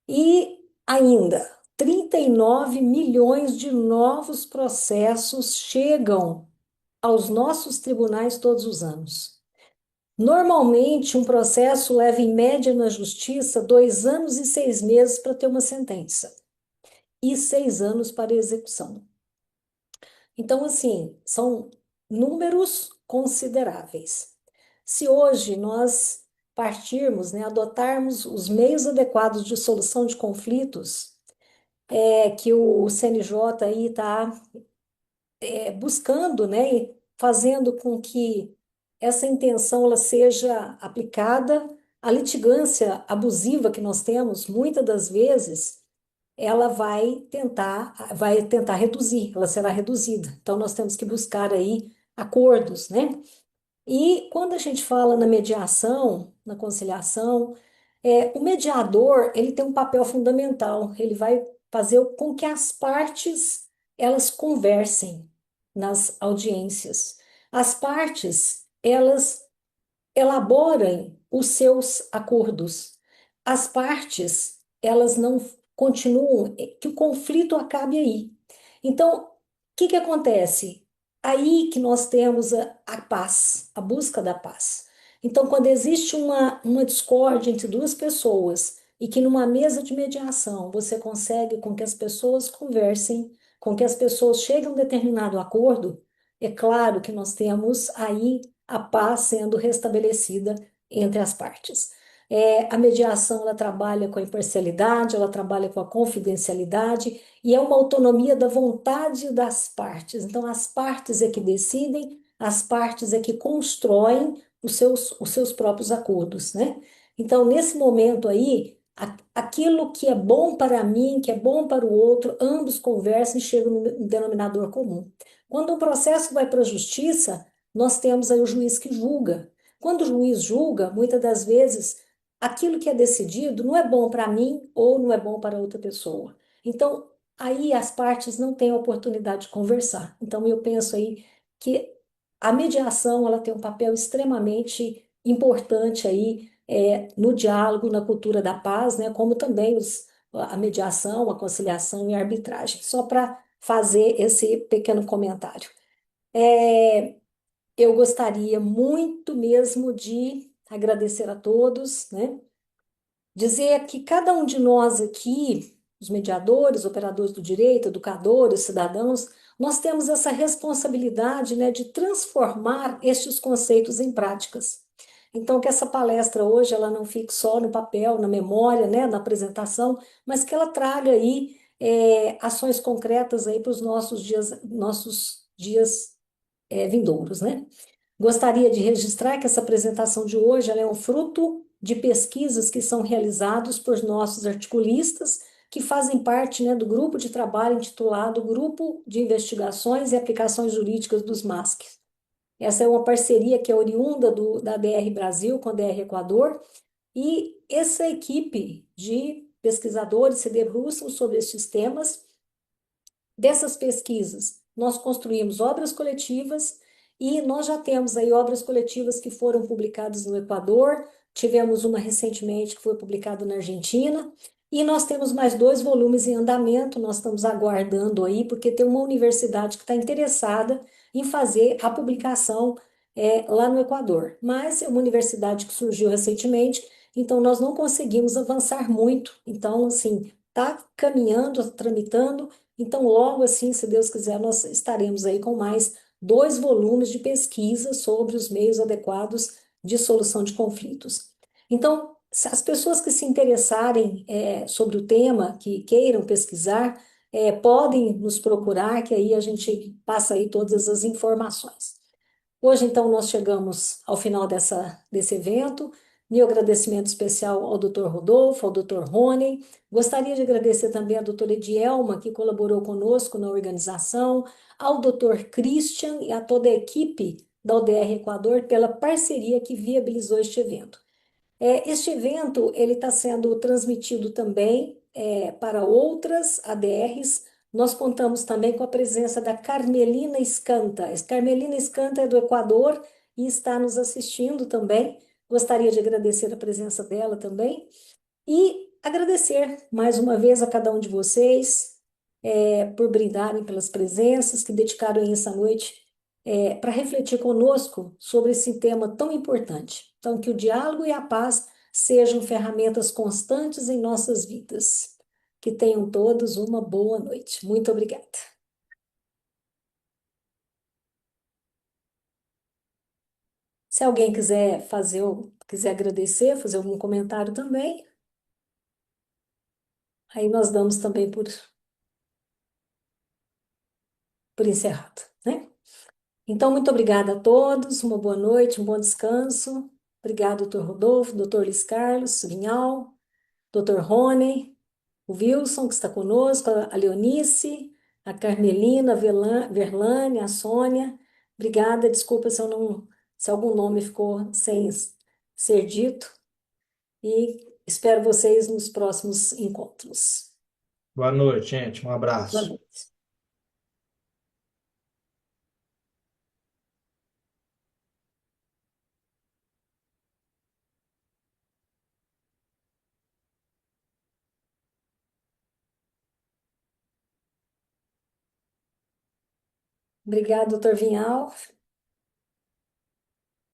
Speaker 1: E ainda, 39 milhões de novos processos chegam aos nossos tribunais todos os anos. Normalmente, um processo leva, em média, na justiça, 2 anos e 6 meses para ter uma sentença e 6 anos para execução. Então, assim, são números consideráveis. Se hoje nós partirmos, né, adotarmos os meios adequados de solução de conflitos, que o CNJ aí está buscando, né, e fazendo com que essa intenção ela seja aplicada, a litigância abusiva que nós temos, muitas das vezes, ela vai tentar reduzir, ela será reduzida. Então, nós temos que buscar aí acordos, né? E quando a gente fala na mediação, na conciliação, o mediador, ele tem um papel fundamental, ele vai fazer com que as partes, elas conversem nas audiências. As partes, elas elaborem os seus acordos. As partes, elas não continuam, que o conflito acabe aí. Então, o que acontece? Aí que nós temos a paz, a busca da paz. Então, quando existe uma discórdia entre duas pessoas e que numa mesa de mediação você consegue com que as pessoas conversem, com que as pessoas cheguem a um determinado acordo, é claro que nós temos aí a paz sendo restabelecida entre as partes. A mediação ela trabalha com a imparcialidade, ela trabalha com a confidencialidade e é uma autonomia da vontade das partes. Então, as partes é que decidem, as partes é que constroem os seus próprios acordos, né? Então, nesse momento aí, aquilo que é bom para mim, que é bom para o outro, ambos conversam e chegam no denominador comum. Quando o processo vai para a justiça, nós temos aí o juiz que julga. Quando o juiz julga, muitas das vezes, aquilo que é decidido não é bom para mim ou não é bom para outra pessoa. Então, aí as partes não têm a oportunidade de conversar. Então, eu penso aí que a mediação ela tem um papel extremamente importante aí no diálogo, na cultura da paz, né, como também a mediação, a conciliação e a arbitragem. Só para fazer esse pequeno comentário. É, eu gostaria muito mesmo de agradecer a todos, né? Dizer que cada um de nós aqui, os mediadores, operadores do direito, educadores, cidadãos, nós temos essa responsabilidade, né, de transformar estes conceitos em práticas. Então, que essa palestra hoje ela não fique só no papel, na memória, né, na apresentação, mas que ela traga aí ações concretas aí para os nossos dias vindouros, né? Gostaria de registrar que essa apresentação de hoje ela é um fruto de pesquisas que são realizadas por nossos articulistas, que fazem parte, né, do grupo de trabalho intitulado Grupo de Investigações e Aplicações Jurídicas dos MASC. Essa é uma parceria que é oriunda da DR Brasil com a DR Equador, e essa equipe de pesquisadores se debruçam sobre estes temas. Dessas pesquisas, nós construímos obras coletivas e nós já temos aí obras coletivas que foram publicadas no Equador, tivemos uma recentemente que foi publicada na Argentina, e nós temos mais 2 volumes em andamento, nós estamos aguardando aí, porque tem uma universidade que está interessada em fazer a publicação lá no Equador. Mas é uma universidade que surgiu recentemente, então nós não conseguimos avançar muito. Então, assim, está caminhando, tramitando, então, logo assim, se Deus quiser, nós estaremos aí com mais 2 volumes de pesquisa sobre os meios adequados de solução de conflitos. Então, as pessoas que se interessarem sobre o tema, que queiram pesquisar, podem nos procurar, que aí a gente passa aí todas as informações. Hoje, então, nós chegamos ao final desse evento. Meu agradecimento especial ao Dr. Rodolfo, ao Dr. Rony. Gostaria de agradecer também à doutora Edielma, que colaborou conosco na organização, ao Dr. Christian e a toda a equipe da UDR Equador pela parceria que viabilizou este evento. Este evento ele está sendo transmitido também para outras ADRs. Nós contamos também com a presença da Carmelina Escanta. Carmelina Escanta é do Equador e está nos assistindo também. Gostaria de agradecer a presença dela também e agradecer mais uma vez a cada um de vocês por brindarem pelas presenças, que dedicaram essa noite para refletir conosco sobre esse tema tão importante. Então, que o diálogo e a paz sejam ferramentas constantes em nossas vidas. Que tenham todos uma boa noite. Muito obrigada. Se alguém quiser agradecer, fazer algum comentário também, aí nós damos também por encerrado, né? Então, muito obrigada a todos, uma boa noite, um bom descanso. Obrigado, doutor Rodolfo, doutor Luiz Carlos, Vinhal, doutor Rony, o Wilson, que está conosco, a Leonice, a Carmelina, a Verlane, a Sônia. Obrigada, desculpa se algum nome ficou sem ser dito. E espero vocês nos próximos encontros.
Speaker 2: Boa noite, gente. Um
Speaker 1: Boa
Speaker 2: abraço.
Speaker 1: noite. Obrigada, doutor Vinhal.